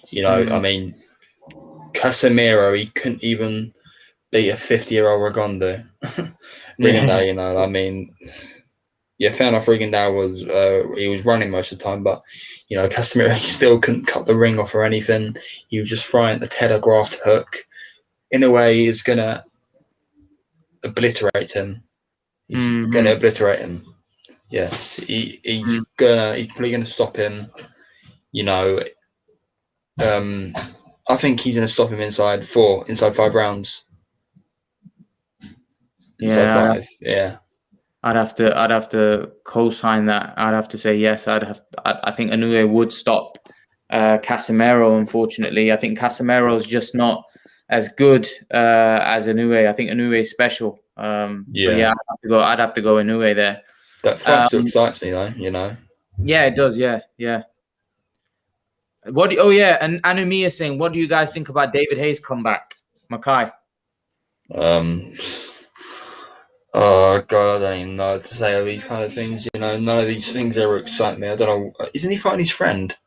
You know, I mean, Casimiro, he couldn't even beat a 50-year-old Rigondo. Rigondeaux, you know, I mean, yeah, fair enough. Rigondeaux was he was running most of the time, but you know, Casimiro, he still couldn't cut the ring off or anything. He was just throwing the telegraphed hook. In a way, he's gonna obliterate him. He's gonna obliterate him. Yes, he's probably gonna stop him. You know, I think he's gonna stop him inside 5 rounds. Inside 5, yeah. I'd have to co-sign that. I'd have to say yes. I think Inoue would stop Casimiro. Unfortunately, I think Casimiro is just not as good as Inoue. I think Inoue is special. So yeah, I'd have to go Inoue there. That fight still excites me, though. You know. Yeah, it does. Yeah. And Anomia is saying, what do you guys think about David Hayes' comeback, Makai? Oh God, I don't even know what to say of these kind of things. You know, none of these things ever excite me. I don't know. Isn't he fighting his friend?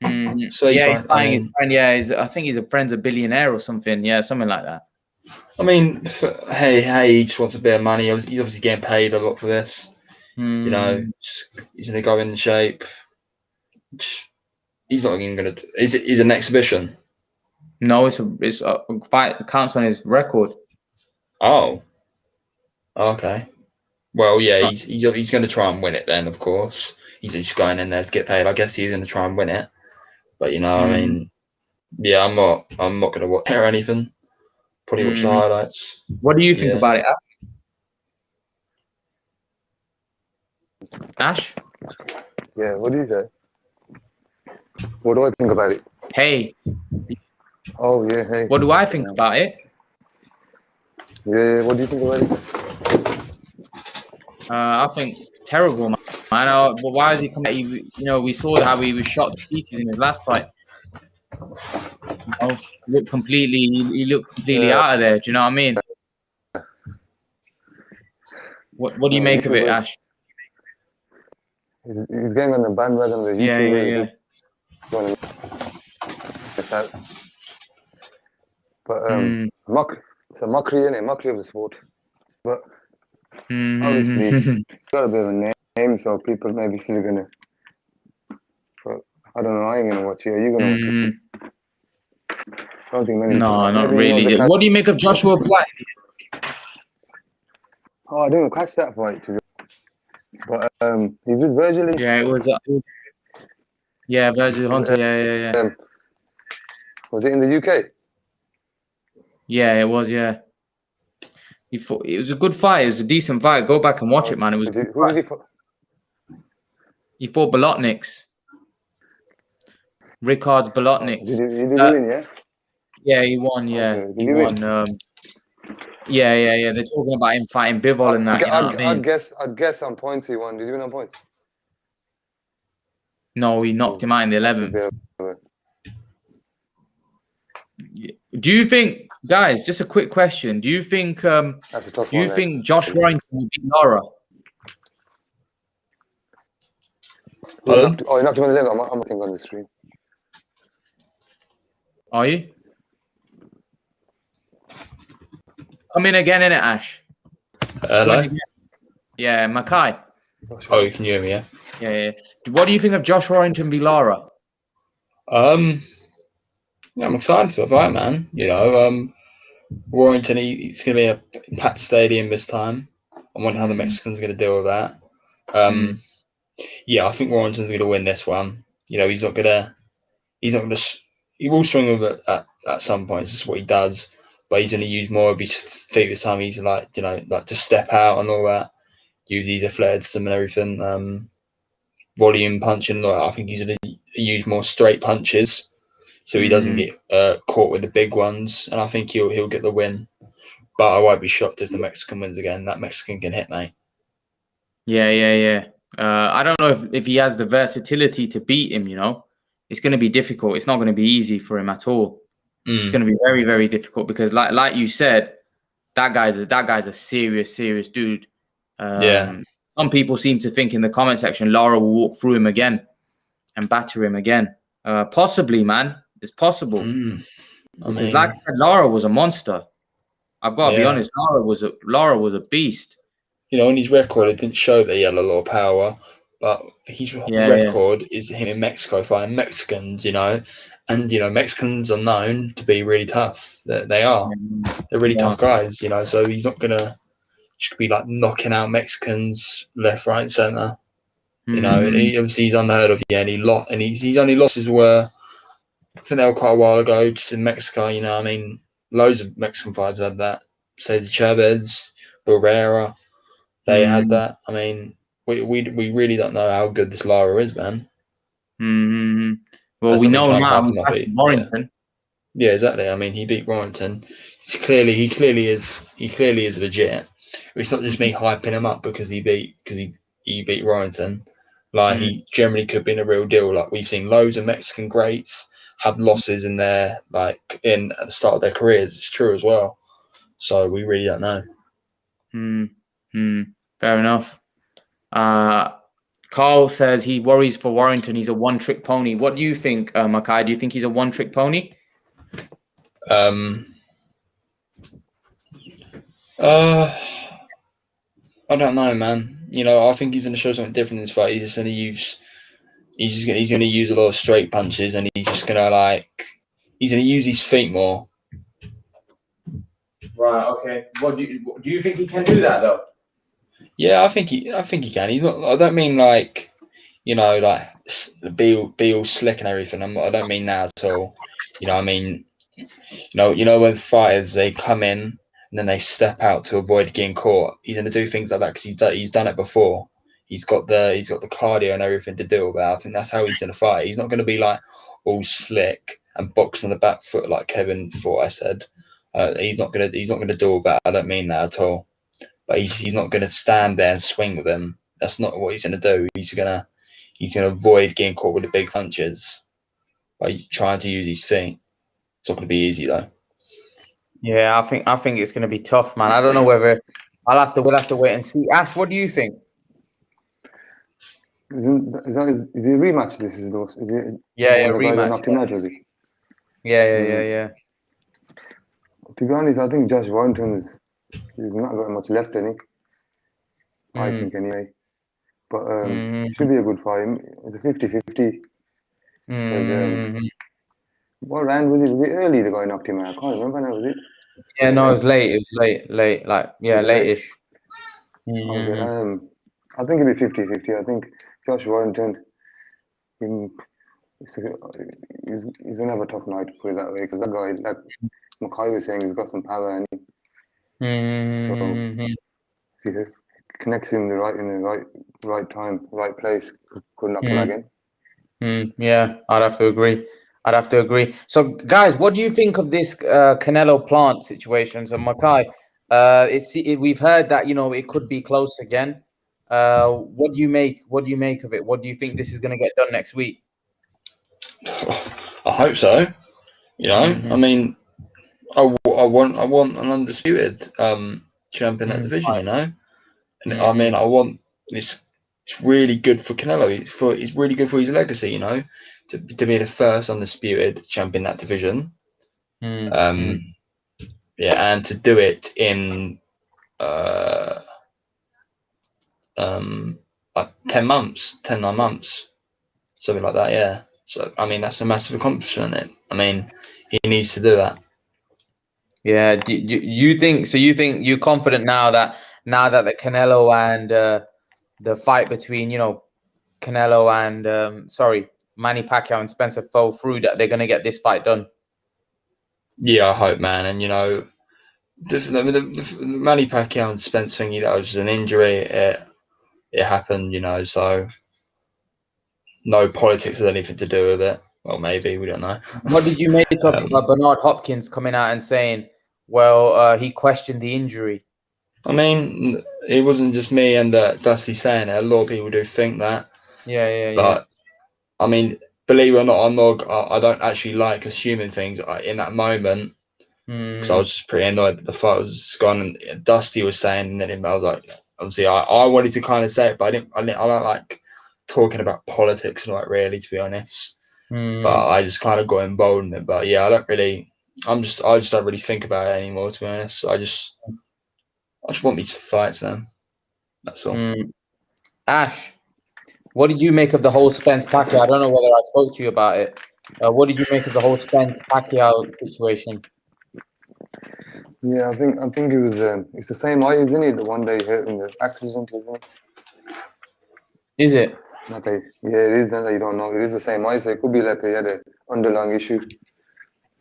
So he's fighting his friend. Yeah, I think he's a friend's a billionaire or something. Yeah, something like that. I mean, hey, he just wants a bit of money. He's obviously getting paid a lot for this. You know, he's gonna go in shape. He's not even gonna. Is an exhibition? No, it's a fight. It counts on his record. Oh. Okay. Well, yeah, he's going to try and win it then, of course. He's just going in there to get paid. I guess he's going to try and win it. But, you know, I mean, yeah, I'm not going to watch it or anything. Probably watch the highlights. What do you think about it, Ash? Yeah, what do you say? What do I think about it? Hey. Oh, yeah, hey. What do I think about it? Yeah, what do you think about it? I think terrible, man. But why is he coming? You know, we saw how he was shot to pieces in his last fight. You know, he looked completely out of there. Do you know what I mean? What do you make of it, Ash? He's getting on the bandwagon of the YouTubers. But it's a mockery, isn't it? Mockery of the sport. But obviously, got a bit of a name, so people maybe still gonna. But I don't know. I ain't gonna watch it. Are you gonna watch it? I don't think many. No, not really. What do you make of Joshua Black? Oh, I didn't catch that fight. But he's with Vergil. Yeah, it was. Yeah, Vergil Hunter. Yeah. Was it in the UK? Yeah, it was. Yeah. It was a good fight. It was a decent fight. Go back and watch it, man. It was. Who did he fight? He fought Bolotniks. Ricard Bolotniks. Did he win? Yeah. Yeah, he won. Yeah, Okay. he won. Yeah. They're talking about him fighting Bivol and that. I'd guess on points he won. Did he win on points? No, he knocked him out in the 11th. Do you think, guys? Just a quick question. Do you think? That's a tough one. Think Josh Warrington will beat Lara? He knocked him on the 11th. I'm thinking on the stream. Are you? Come in again, innit, Ash? Hello? Yeah, Makai. Oh, you can hear me, yeah? Yeah. What do you think of Josh Warrington v Lara? Yeah, I'm excited for the fight, man. You know, Warrington, he's going to be a packed stadium this time. I wonder how the Mexicans are going to deal with that. Yeah, I think Warrington's going to win this one. You know, he's not gonna. He will swing with it at some points. That's what he does. But he's going to use more of his feet this time. He's like, you know, like to step out and all that. Use his athleticism and everything. Volume punching. Like, I think he's going to use more straight punches, so he doesn't get caught with the big ones. And I think he'll get the win. But I won't be shocked if the Mexican wins again. That Mexican can hit, mate. Yeah. I don't know if he has the versatility to beat him. You know, it's going to be difficult. It's not going to be easy for him at all. It's going to be very, very difficult because, like you said, that guy's a serious dude. Some people seem to think in the comment section Lara will walk through him again and batter him again. Possibly, man. It's possible. Because, like I said, Lara was a monster. I've got to be honest. Lara was a beast. You know, on his record, it didn't show that he had a lot of power, but his record is him in Mexico fighting Mexicans. You know, and you know Mexicans are known to be really tough. They are. They're really tough guys. You know, so he's not gonna just be like knocking out Mexicans left, right, center. You know, and he's unheard of. Yeah, and his only losses were, I think they were quite a while ago, just in Mexico. You know, I mean, loads of Mexican fighters had that. Cesar Chavez, Barrera. They had that. I mean, we really don't know how good this Lara is, man. Well, we know now. Warrington. Yeah, exactly. I mean, he beat Warrington. He clearly is legit. It's not just me hyping him up because he beat Warrington. Like he generally could be in a real deal. Like we've seen loads of Mexican greats have losses in their at the start of their careers. It's true as well. So we really don't know. Fair enough. Carl says he worries for Warrington. He's a one-trick pony. What do you think, Makai? Do you think he's a one-trick pony? I don't know, man. You know, I think he's going to show something different in this fight. He's going to use a lot of straight punches, and he's just going to he's going to use his feet more. Right. Okay. What do you think he can do that though? Yeah, I think he can. He's not. I don't mean be all slick and everything. I don't mean that at all. You know, I mean, you know when fighters they come in and then they step out to avoid getting caught. He's gonna do things like that because he's done it before. He's got the cardio and everything to do with it. I think that's how he's gonna fight. He's not gonna be like all slick and box on the back foot like Kevin thought I said. He's not gonna do all that. I don't mean that at all. But he's not going to stand there and swing with him. That's not what he's going to do. He's going to avoid getting caught with the big punches by trying to use his feet. It's not going to be easy though. Yeah, I think it's going to be tough, man. I don't know whether we'll have to wait and see. Ash, what do you think? Is it a rematch? This is those. Is it? Yeah, rematch. Yeah. To be honest, I think Josh Warrington he's not got much left in it. I think anyway. But should be a good fight. It's a 50-50. What round was it? Was it early the guy knocked him out? I can't remember now, was it? Yeah, no, it was late. It was late. Late-ish. Okay. I think it'll be 50-50. I think Josh Warrington he's gonna have a tough night, to put it that way, because that guy, like Makai was saying, he's got some power and so if he connects him in the right time, right place, could knock him again. Yeah, I'd have to agree. So, guys, what do you think of this Canelo Plant situation? So, Makai, we've heard that it could be close again. What do you make of it? What do you think this is going to get done next week? I hope so. You know, I mean, I want an undisputed champion in that division. You know, and I mean, I want this. It's really good for Canelo. It's really good for his legacy. You know, to be the first undisputed champion in that division. Yeah, and to do it in 9 months, something like that. Yeah. So I mean, that's a massive accomplishment. I mean, he needs to do that. Yeah. You think you're confident now that the Canelo and the fight between Canelo and Manny Pacquiao and Spencer fell through, that they're going to get this fight done. Yeah, I hope, man. And you know, the Manny Pacquiao and Spence thingy, that was just an injury. It happened, you know. So no politics has anything to do with it. Well, maybe, we don't know. What did you make of Bernard Hopkins coming out and saying, well, he questioned the injury? I mean, it wasn't just me and Dusty saying it. A lot of people do think that. Yeah. But I mean, believe it or not, I don't actually like assuming things in that moment, because I was just pretty annoyed that the fight was gone. And Dusty was saying, and then I was like, obviously, I wanted to kind of say it, but I don't like talking about politics, like, really, to be honest. But I just kind of got involved in it. But yeah, I just don't really think about it anymore, to be honest. I just want these fights, man. That's all. Ash, what did you make of the whole Spence Pacquiao? I don't know whether I spoke to you about it. What did you make of the whole Spence Pacquiao situation? Yeah, I think it was it's the same eye, isn't it? The one they hit in the accident, isn't it? Is it? Not that, yeah, it is. Not that you don't know. It is the same eye, so it could be like he had an underlying issue.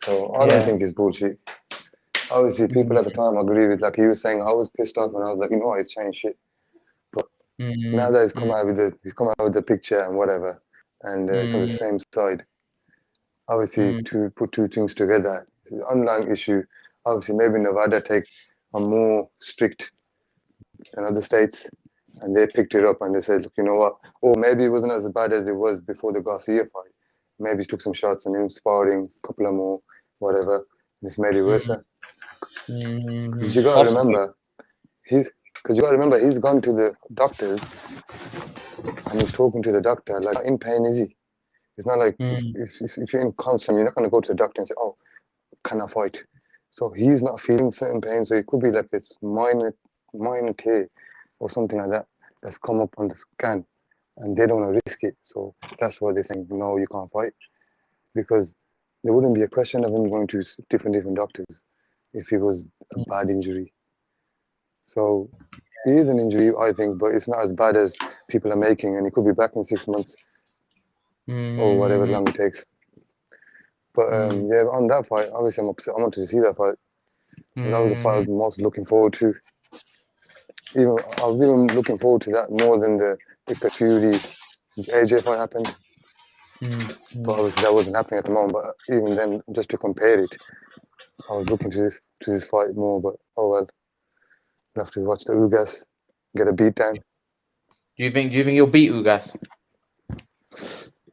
So I don't think it's bullshit. Obviously, people at the time agree with, like he was saying, I was pissed off and I was like, you know what, it's changed shit. But now that he's come out with the picture and whatever, and it's on the same side. Obviously, to put two things together, the underlying issue. Obviously, maybe Nevada are more strict than other states, and they picked it up and they said, look, you know what? Or maybe it wasn't as bad as it was before the Garcia fight. Maybe he took some shots and then sparring, a couple of more, whatever, and it's made it worse. Because you gotta remember, he's gone to the doctors and he's talking to the doctor. Like, in pain, is he? It's not like if you're in constant, you're not gonna go to the doctor and say, oh, can I fight? So he's not feeling certain pain. So it could be like this minor tear or something like that that's come up on the scan, and they don't want to risk it. So that's why they're saying, no, you can't fight, because there wouldn't be a question of him going to different doctors if it was a bad injury. So it is an injury, I think, but it's not as bad as people are making, and he could be back in 6 months or whatever long it takes. But yeah, on that fight, obviously I'm upset. I wanted to see that fight. And that was the fight I was most looking forward to. I was even looking forward to that more than the Victor Fury AJ fight happened. But obviously that wasn't happening at the moment. But even then, just to compare it, I was looking to this fight more. But oh well, I'll have to watch the Ugas get a beat down. Do you think you'll beat Ugas?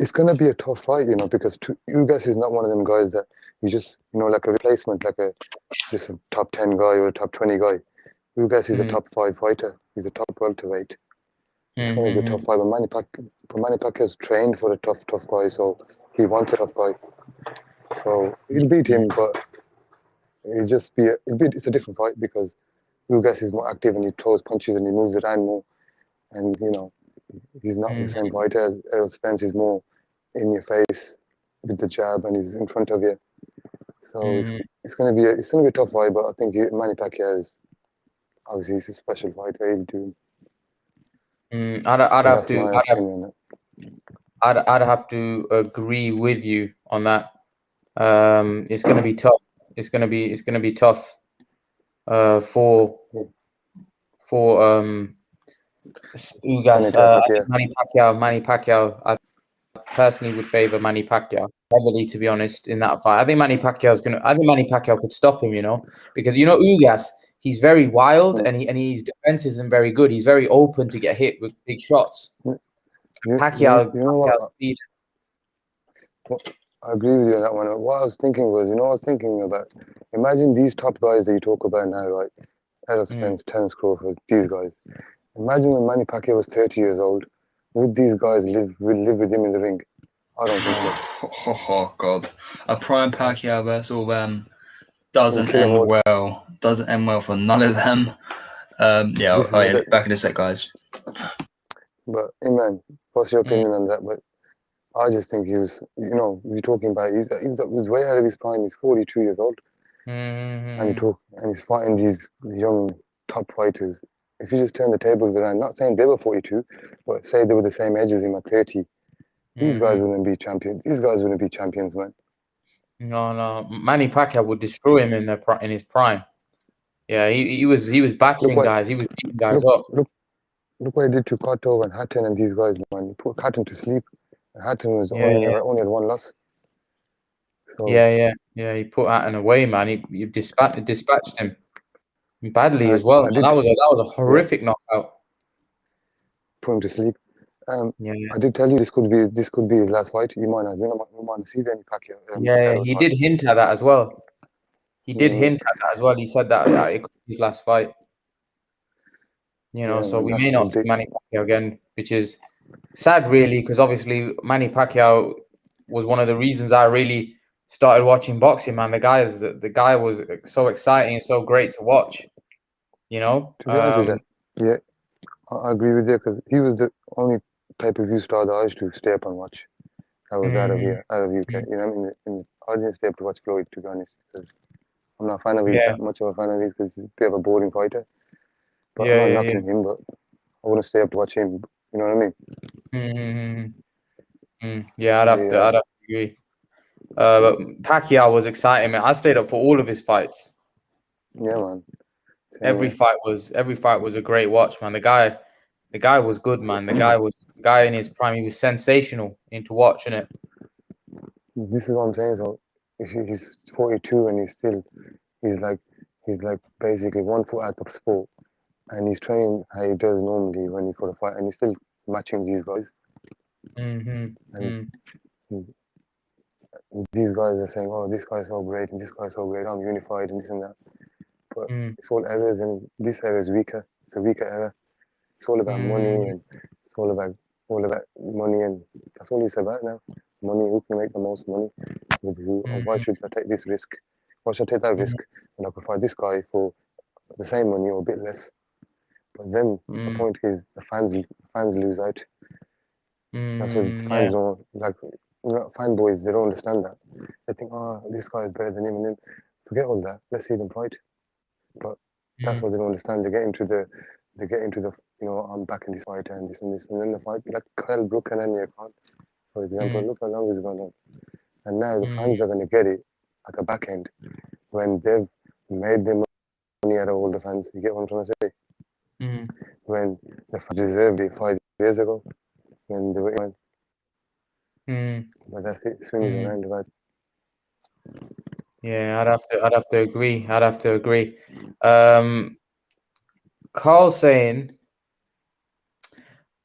It's gonna be a tough fight, you know, because Ugas is not one of them guys that you just, you know, like a replacement, like just a top 10 guy or a top 20 guy. Ugas is a top 5 fighter. He's a top welterweight. It's going to be a tough fight. But Manny Pacquiao's trained for a tough guy, so he wants a tough guy. So he'll beat him, but it's a different fight because Ugas is more active and he throws punches and he moves around more. And, you know, he's not the same fighter as Errol Spence. He's more in your face with the jab and he's in front of you. So it's going to be a tough fight, but I think Manny Pacquiao is obviously he's a special fighter. He'll do. I'd have to agree with you on that. It's going to be tough. It's going to be tough for Ugas. Manny Pacquiao. I personally would favor Manny Pacquiao heavily, to be honest, in that fight. I think Manny Pacquiao could stop him, you know, because you know Ugas, he's very wild and his defense isn't very good. He's very open to get hit with big shots. Pacquiao, I agree with you on that one. What I was thinking was, you know, I was thinking about, imagine these top guys that you talk about now, right? Errol Spence, Terence Crawford, these guys. Imagine when Manny Pacquiao was 30 years old, would these guys live with him in the ring? I don't think so. Oh God, a prime Pacquiao versus all them doesn't end well. Doesn't end well for none of them. Yeah, back in a sec, guys. But Imran, what's your opinion on that? But I just think he was, you know, we're talking about he's way out of his prime. He's 42 years old, and he's fighting these young top fighters. If you just turn the tables around, not saying they were 42, but say they were the same age as him at 30, These guys wouldn't be champions. These guys wouldn't be champions, man. No. Manny Pacquiao would destroy him in his prime. Yeah, he was Look battering what guys. He was beating guys look up. look what he did to Cotto and Hatton and these guys, man. He put Hatton to sleep. And Hatton was Yeah, only had one loss. So yeah. He put Hatton away, man. He dispatched him badly as well. I Man. did, That was a yeah, horrific knockout. put him to sleep. Yeah. I did tell you this could be his last fight. You might not, we might not see any Pacquiao. Yeah, Canelo he fight. did hint at that as well. He did Mm, hint at that as well. He said that it could be his last fight. yeah, So man, we that's may not see ridiculous. Manny Pacquiao again, which is sad, really, because obviously Manny Pacquiao was one of the reasons I really started watching boxing. Man, the guy was so exciting and so great to watch. To be honest with you, yeah, I agree with you because he was the only pay-per-view star that I used to stay up and watch. I was out of here, out of UK. You know what I mean? I didn't stay up to watch Floyd, to be honest, because I'm not a fan of his, Yeah, that much of a fan of his, because he's a bit of a boring fighter. But I'm not yeah. knocking him, but I wouldn't stay up to watch him. You know what I mean? Yeah, I'd have Yeah, to agree. But Pacquiao was exciting, man. I stayed up for all of his fights. yeah, man. Same Every here. fight was a great watch, man. The guy was good, man. The guy in his prime. He was sensational into watching it. This is what I'm saying. So he's 42 and he's like basically 1 foot out of sport, and he's training how he does normally when he's for a fight, and he's still matching these guys. And these guys are saying, "Oh, this guy's so great, and this guy's so great. I'm unified, and this and that." But it's all errors, and this era is weaker. It's a weaker era. It's all about money, and it's all about money, and that's all it's about now. Money. Who can make the most money with who? Or why should I take this risk? Why should I take that risk when I could fight this guy for the same money or a bit less? But then the point is the fans lose out. That's what fans don't like. Fanboys, they don't understand that. They think, oh, this guy is better than him, and then forget all that. Let's see them fight. But that's what they don't understand. They get into the, I'm back in this fight and this and this, and then the fight like Kyle Brook and Anya Khan, for example. Look how long it's gone on, and now the fans are gonna get it at the back end when they've made their money out of all the fans. You get what I'm trying to say? When the fans deserved it 5 years ago, when they were. But that's it. Swings around, right? Yeah, I'd have to agree. Carl saying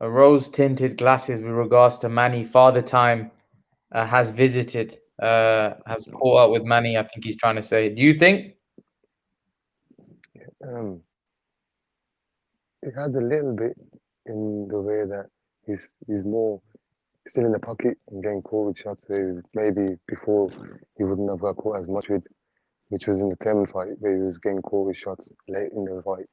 rose tinted glasses with regards to Manny. Father Time has visited, has caught up with Manny. I think he's trying to say. Do you think? It has a little bit in the way that he's more still in the pocket and getting caught with shots where maybe before he wouldn't have got caught as much with, which was in the Terence fight where he was getting caught with shots late in the fight.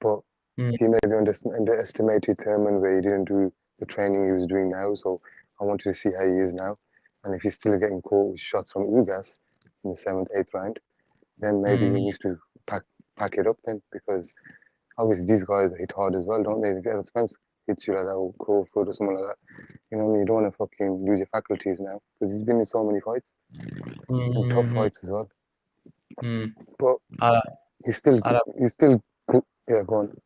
But he maybe underestimated Terence where he didn't do the training he was doing now. So I wanted to see how he is now. And if he's still getting caught with shots from Ugas in the 7th, 8th round, then maybe he needs to pack it up then, because obviously these guys hit hard as well, don't they? If Terence Spence hits you like that, or Crawford or something like that, you know what I mean? You don't want to fucking lose your faculties now, because he's been in so many fights and tough fights as well. But he's still good. Yeah, go on.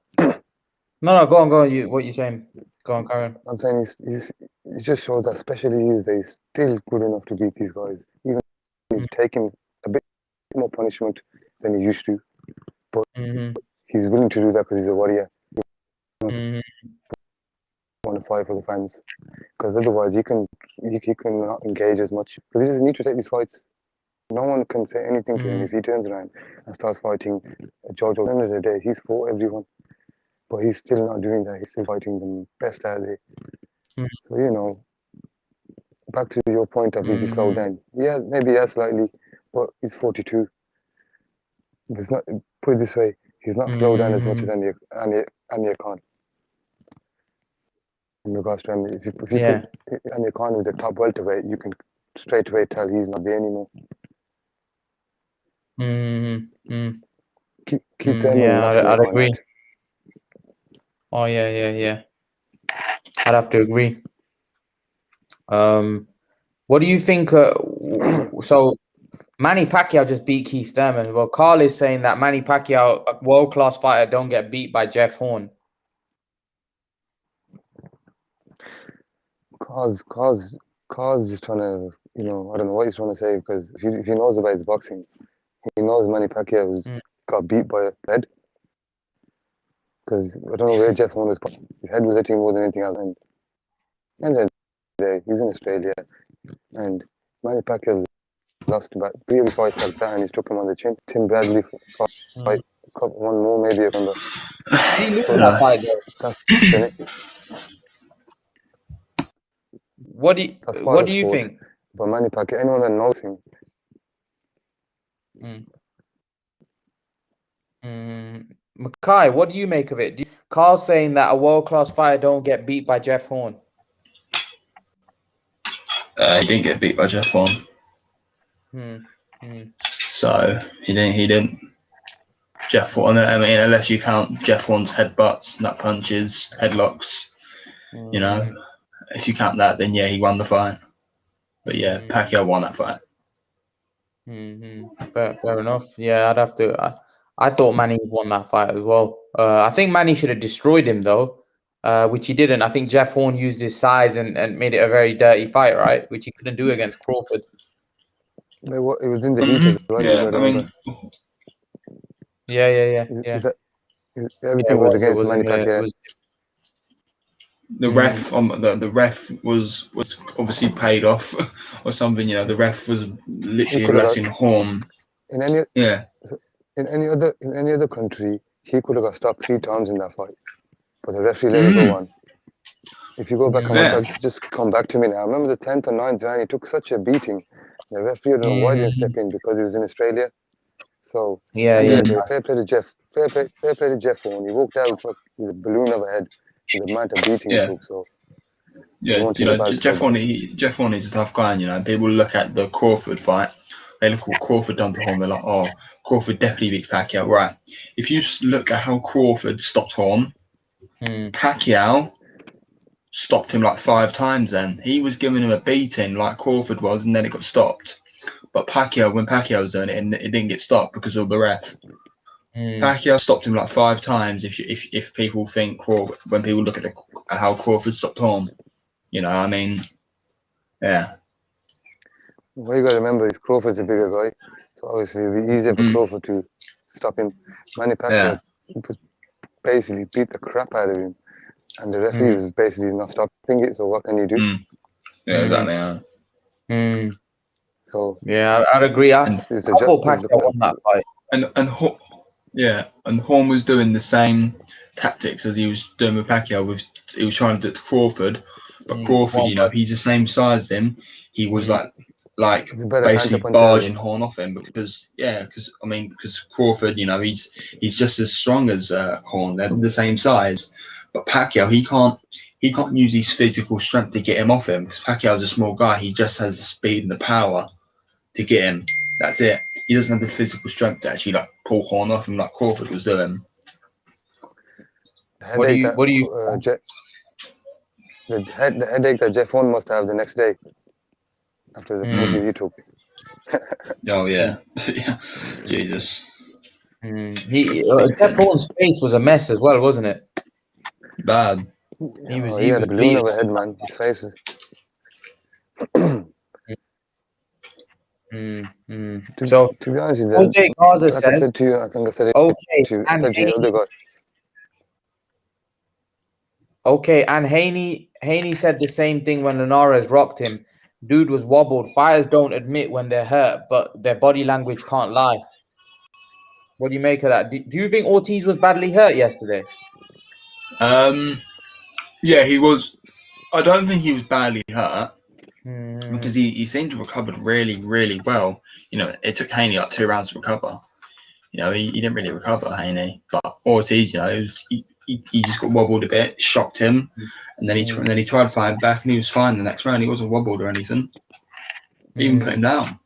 No, go on. What you saying? Go on, Karen. I'm saying it just shows that especially these days, still good enough to beat these guys, even if he's taking a bit more punishment than he used to. But he's willing to do that because he's a warrior. He want to fight for the fans, because otherwise he can not engage as much, because he doesn't need to take these fights. No one can say anything to him if he turns around and starts fighting George. At the end of the day, he's fought everyone, but he's still not doing that. He's still fighting the best out there. So back to your point of is he slowed down? Yeah, maybe slightly, but he's 42. It's not, put it this way, he's not slowed down as much as Amir Khan. In regards to him, if you put Amir Khan with the top welterweight, you can straight away tell he's not there anymore. Keep them I'd agree. Oh yeah. I'd have to agree. What do you think? So Manny Pacquiao just beat Keith Thurman. Well, Carl is saying that Manny Pacquiao, a world-class fighter, don't get beat by Jeff Horn. Cause just trying to, I don't know what he's trying to say, because if he knows about his boxing, he knows Manny Pacquiao got beat by a head. Because I don't know where Jeff Horn was. His head was hitting more than anything else. And at the end of the day, he's in Australia, and Manny Pacquiao lost about 3 fights like that, and he's took him on the chin. Tim Bradley fight, one more maybe. I remember. He lose that fight though. That's it. What do you think? But Manny Pacquiao, anyone that knows him. Mackay, what do you make of it? Carl's saying that a world-class fighter don't get beat by Jeff Horn. He didn't get beat by Jeff Horn. So he didn't. Jeff Horn. I mean, unless you count Jeff Horn's headbutts, nut punches, headlocks. If you count that, then yeah, he won the fight. But yeah, Pacquiao won that fight. Fair enough. Yeah, I'd have to. I thought Manny won that fight as well. I think Manny should have destroyed him though, which he didn't. I think Jeff Horn used his size and made it a very dirty fight, right? Which he couldn't do against Crawford. It was in the heat as well. Yeah, I mean, yeah. Everything was against Manny Pacquiao. The ref the ref was obviously paid off or something. The ref was literally letting Horn. In any other country, he could have got stopped 3 times in that fight, but the referee let it go on. If you go back and just come back to me now. I remember the 10th or 9th round, he took such a beating. The referee, I don't know why he didn't step in, because he was in Australia. So fair play to Jeff. Fair play to Jeff Horn. He walked out with a balloon of a head. The amount of beating he took, so Jeff Horn is a tough guy. And people look at the Crawford fight. They look at what Crawford done to Horn. They're like, oh, Crawford definitely beats Pacquiao, right? If you look at how Crawford stopped Horn, Pacquiao stopped him like 5 times. Then he was giving him a beating like Crawford was, and then it got stopped. But when Pacquiao was doing it, it didn't get stopped because of the ref. Pacquiao stopped him like 5 times. If people think Crawford, when people look at how Crawford stopped Horn, I mean, yeah. What you got to remember is Crawford's a bigger guy, so obviously it'd be easier for Crawford to stop him. Manny Pacquiao basically beat the crap out of him, and the referee was basically not stopping it. So what can you do? Yeah, exactly. Yeah. So yeah, I'd agree. I thought Pacquiao won that fight. And Horn was doing the same tactics as he was doing with Pacquiao. He was trying to do it to Crawford, but Crawford, he's the same size as him. He was like basically barging Horn off him because Crawford, he's just as strong as Horn. They're the same size, but Pacquiao he can't use his physical strength to get him off him because Pacquiao's a small guy. He just has the speed and the power to get him. That's it. He doesn't have the physical strength to actually pull Horn off him like Crawford was doing. The headache that Jeff Horn must have the next day after the punches he took. Oh yeah, Jesus. Jeff Horn's face was a mess as well, wasn't it? Bad. He had a balloon of a head, man. His face is. So to be honest with you, Jose Garza says, I said to you, I think I said it to the other guy. Okay, and Haney said the same thing when Linares rocked him. Dude was wobbled. Fighters don't admit when they're hurt, but their body language can't lie. What do you make of that? Do you think Ortiz was badly hurt yesterday? Yeah, he was. I don't think he was badly hurt. Because he seemed to have recovered really, really well. It took Haney like 2 rounds to recover. He didn't really recover, Haney. But Ortiz, he just got wobbled a bit, shocked him, and then he tried to fight back, and he was fine the next round. He wasn't wobbled or anything. He even put him down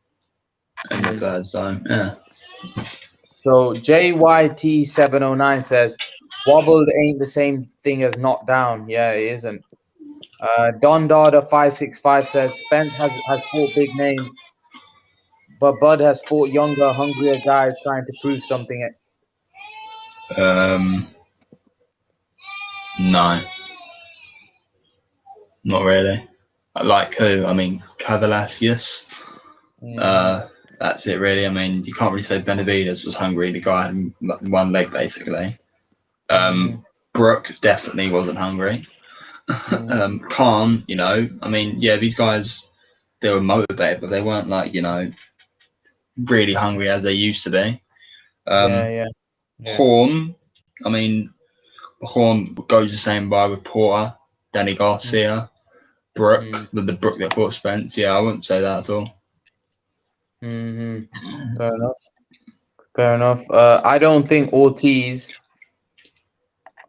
in the third. So yeah. So JYT709 says, wobbled ain't the same thing as knocked down. Yeah, it isn't. Don Dada 565 says Spence has fought big names, but Bud has fought younger, hungrier guys trying to prove something. No, not really. Like who? I mean, Kavalacius. That's it, really. I mean, you can't really say Benavides was hungry. The guy had one leg, basically. Brook definitely wasn't hungry. Khan, you know, I mean, yeah, these guys, they were motivated, but they weren't like, you know, really hungry as they used to be. Horn, I mean, Horn goes the same by with Porter, Danny Garcia, Brook, the Brook that fought Spence. Yeah, I wouldn't say that at all. Fair enough. Fair enough. I don't think Ortiz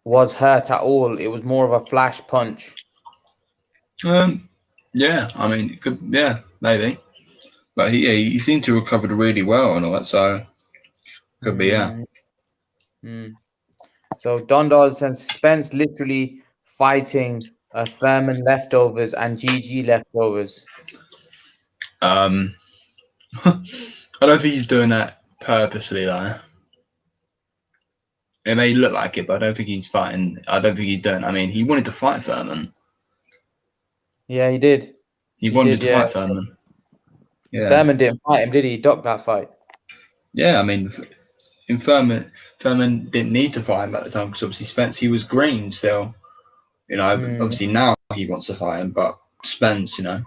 was hurt at all. It was more of a flash punch. Yeah, I mean, it could, yeah, maybe. But he seemed to have recovered really well and all that, so could be, yeah. So Dondos and Spence literally fighting Thurman leftovers and GG leftovers. I don't think he's doing that purposely, though. It may look like it, but I don't think he's fighting. I don't think he's doing. I mean, he wanted to fight Thurman. Yeah, he did. He wanted to fight Thurman. Yeah. Thurman didn't fight him, did he? He ducked that fight. Yeah, I mean, in Thurman didn't need to fight him at the time because obviously Spence, he was green still. You know, obviously now he wants to fight him, but Spence, you know,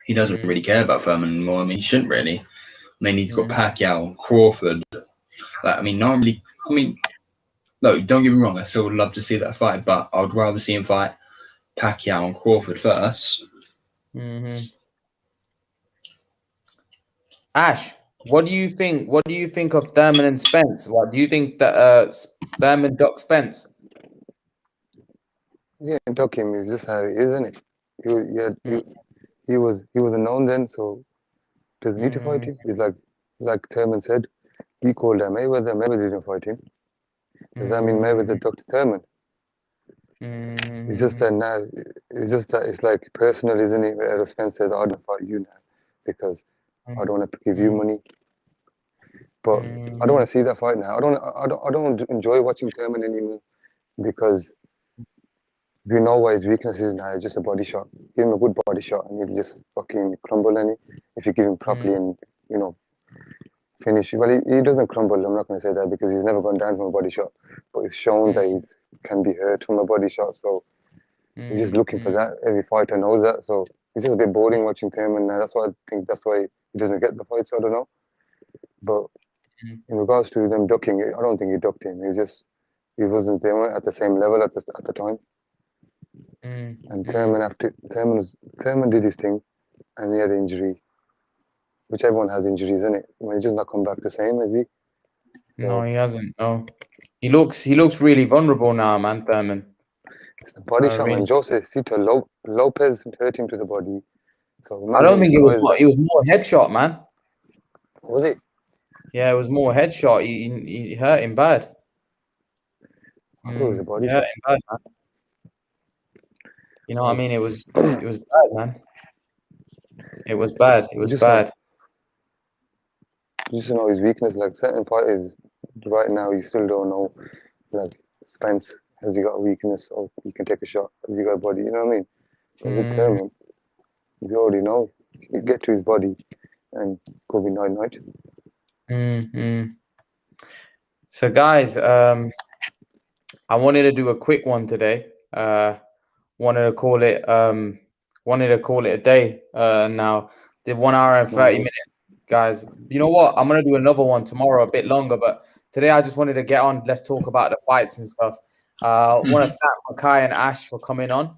he doesn't really care about Thurman anymore. I mean, he shouldn't really. I mean, he's got Pacquiao, Crawford. Like, I mean, normally, I mean, no, don't get me wrong. I still would love to see that fight, but I would rather see him fight Pacquiao and Crawford first. Ash, what do you think? What do you think of Thurman and Spence? What do you think that Thurman ducked Spence? Yeah, duck him is just how it is, isn't it? He was a known then, so doesn't need to fight him. He's like Thurman said, he called him Mayweather. Mayweather didn't fight him. Does that mean Mayweather ducked Thurman? It's just that now. It's just that it's like personal, isn't it? Where Spence says, "I don't fight you now because I don't want to give you money." But I don't want to see that fight now. I don't enjoy watching Thurman anymore because we know what his weakness is now. Just a body shot. Give him a good body shot, and he'll just fucking crumble. And if you give him properly and finish. Well, he doesn't crumble. I'm not going to say that because he's never gone down from a body shot, but it's shown that he can be hurt from a body shot. So he's just looking for that. Every fighter knows that. So it's just a bit boring watching Thurman now. That's why I think that's why he doesn't get the fights. I don't know. But in regards to them ducking, I don't think he ducked him. He wasn't there at the same level at the time. And Thurman did his thing, and he had an injury. Which everyone has injuries, isn't it? Well, he's just not come back the same, has he? No, he hasn't. No, he looks really vulnerable now, man. Thurman. It's the body shot, man. Jose Cito Lopez hurt him to the body. So I don't think it was more headshot, man. Was it? Yeah, it was more headshot. He hurt him bad. I thought it was a body shot. Him bad, man. You know what I mean? It was bad, man. It was bad. It was bad. You just know his weakness. Like certain fighters, right now, you still don't know. Like Spence, has he got a weakness, or he can take a shot? Has he got a body? You know what I mean? But with Thurman, you already know. You get to his body and go be night. So, guys, I wanted to do a quick one today. Wanted to call it a day. Now, did 1 hour and 30 minutes. Guys, you know what? I'm going to do another one tomorrow, a bit longer, but today I just wanted to get on. Let's talk about the fights and stuff. I want to thank Makai and Ash for coming on.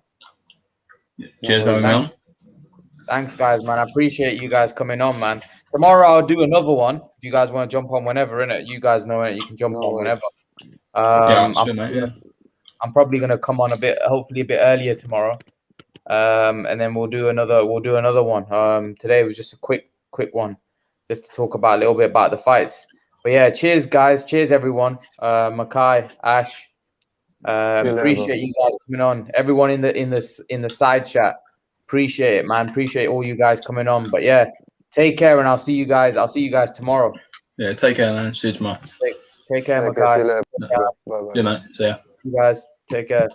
Cheers, man. Thanks, guys, man. I appreciate you guys coming on, man. Tomorrow I'll do another one. If you guys want to jump on whenever, innit? You guys know it. You can jump on whenever. I'm probably going to come on hopefully a bit earlier tomorrow. And then we'll do another one. Today was just a quick one. Just to talk about a little bit about the fights. But yeah, cheers, guys. Cheers, everyone. Makai, Ash, Appreciate you guys coming on. Everyone in the side chat, appreciate it, man. Appreciate all you guys coming on. But yeah, take care, and I'll see you guys tomorrow. Yeah, take care, man. See you tomorrow. Take care, See you Makai. later. Bye bye. Yeah, man. See ya. You guys take care.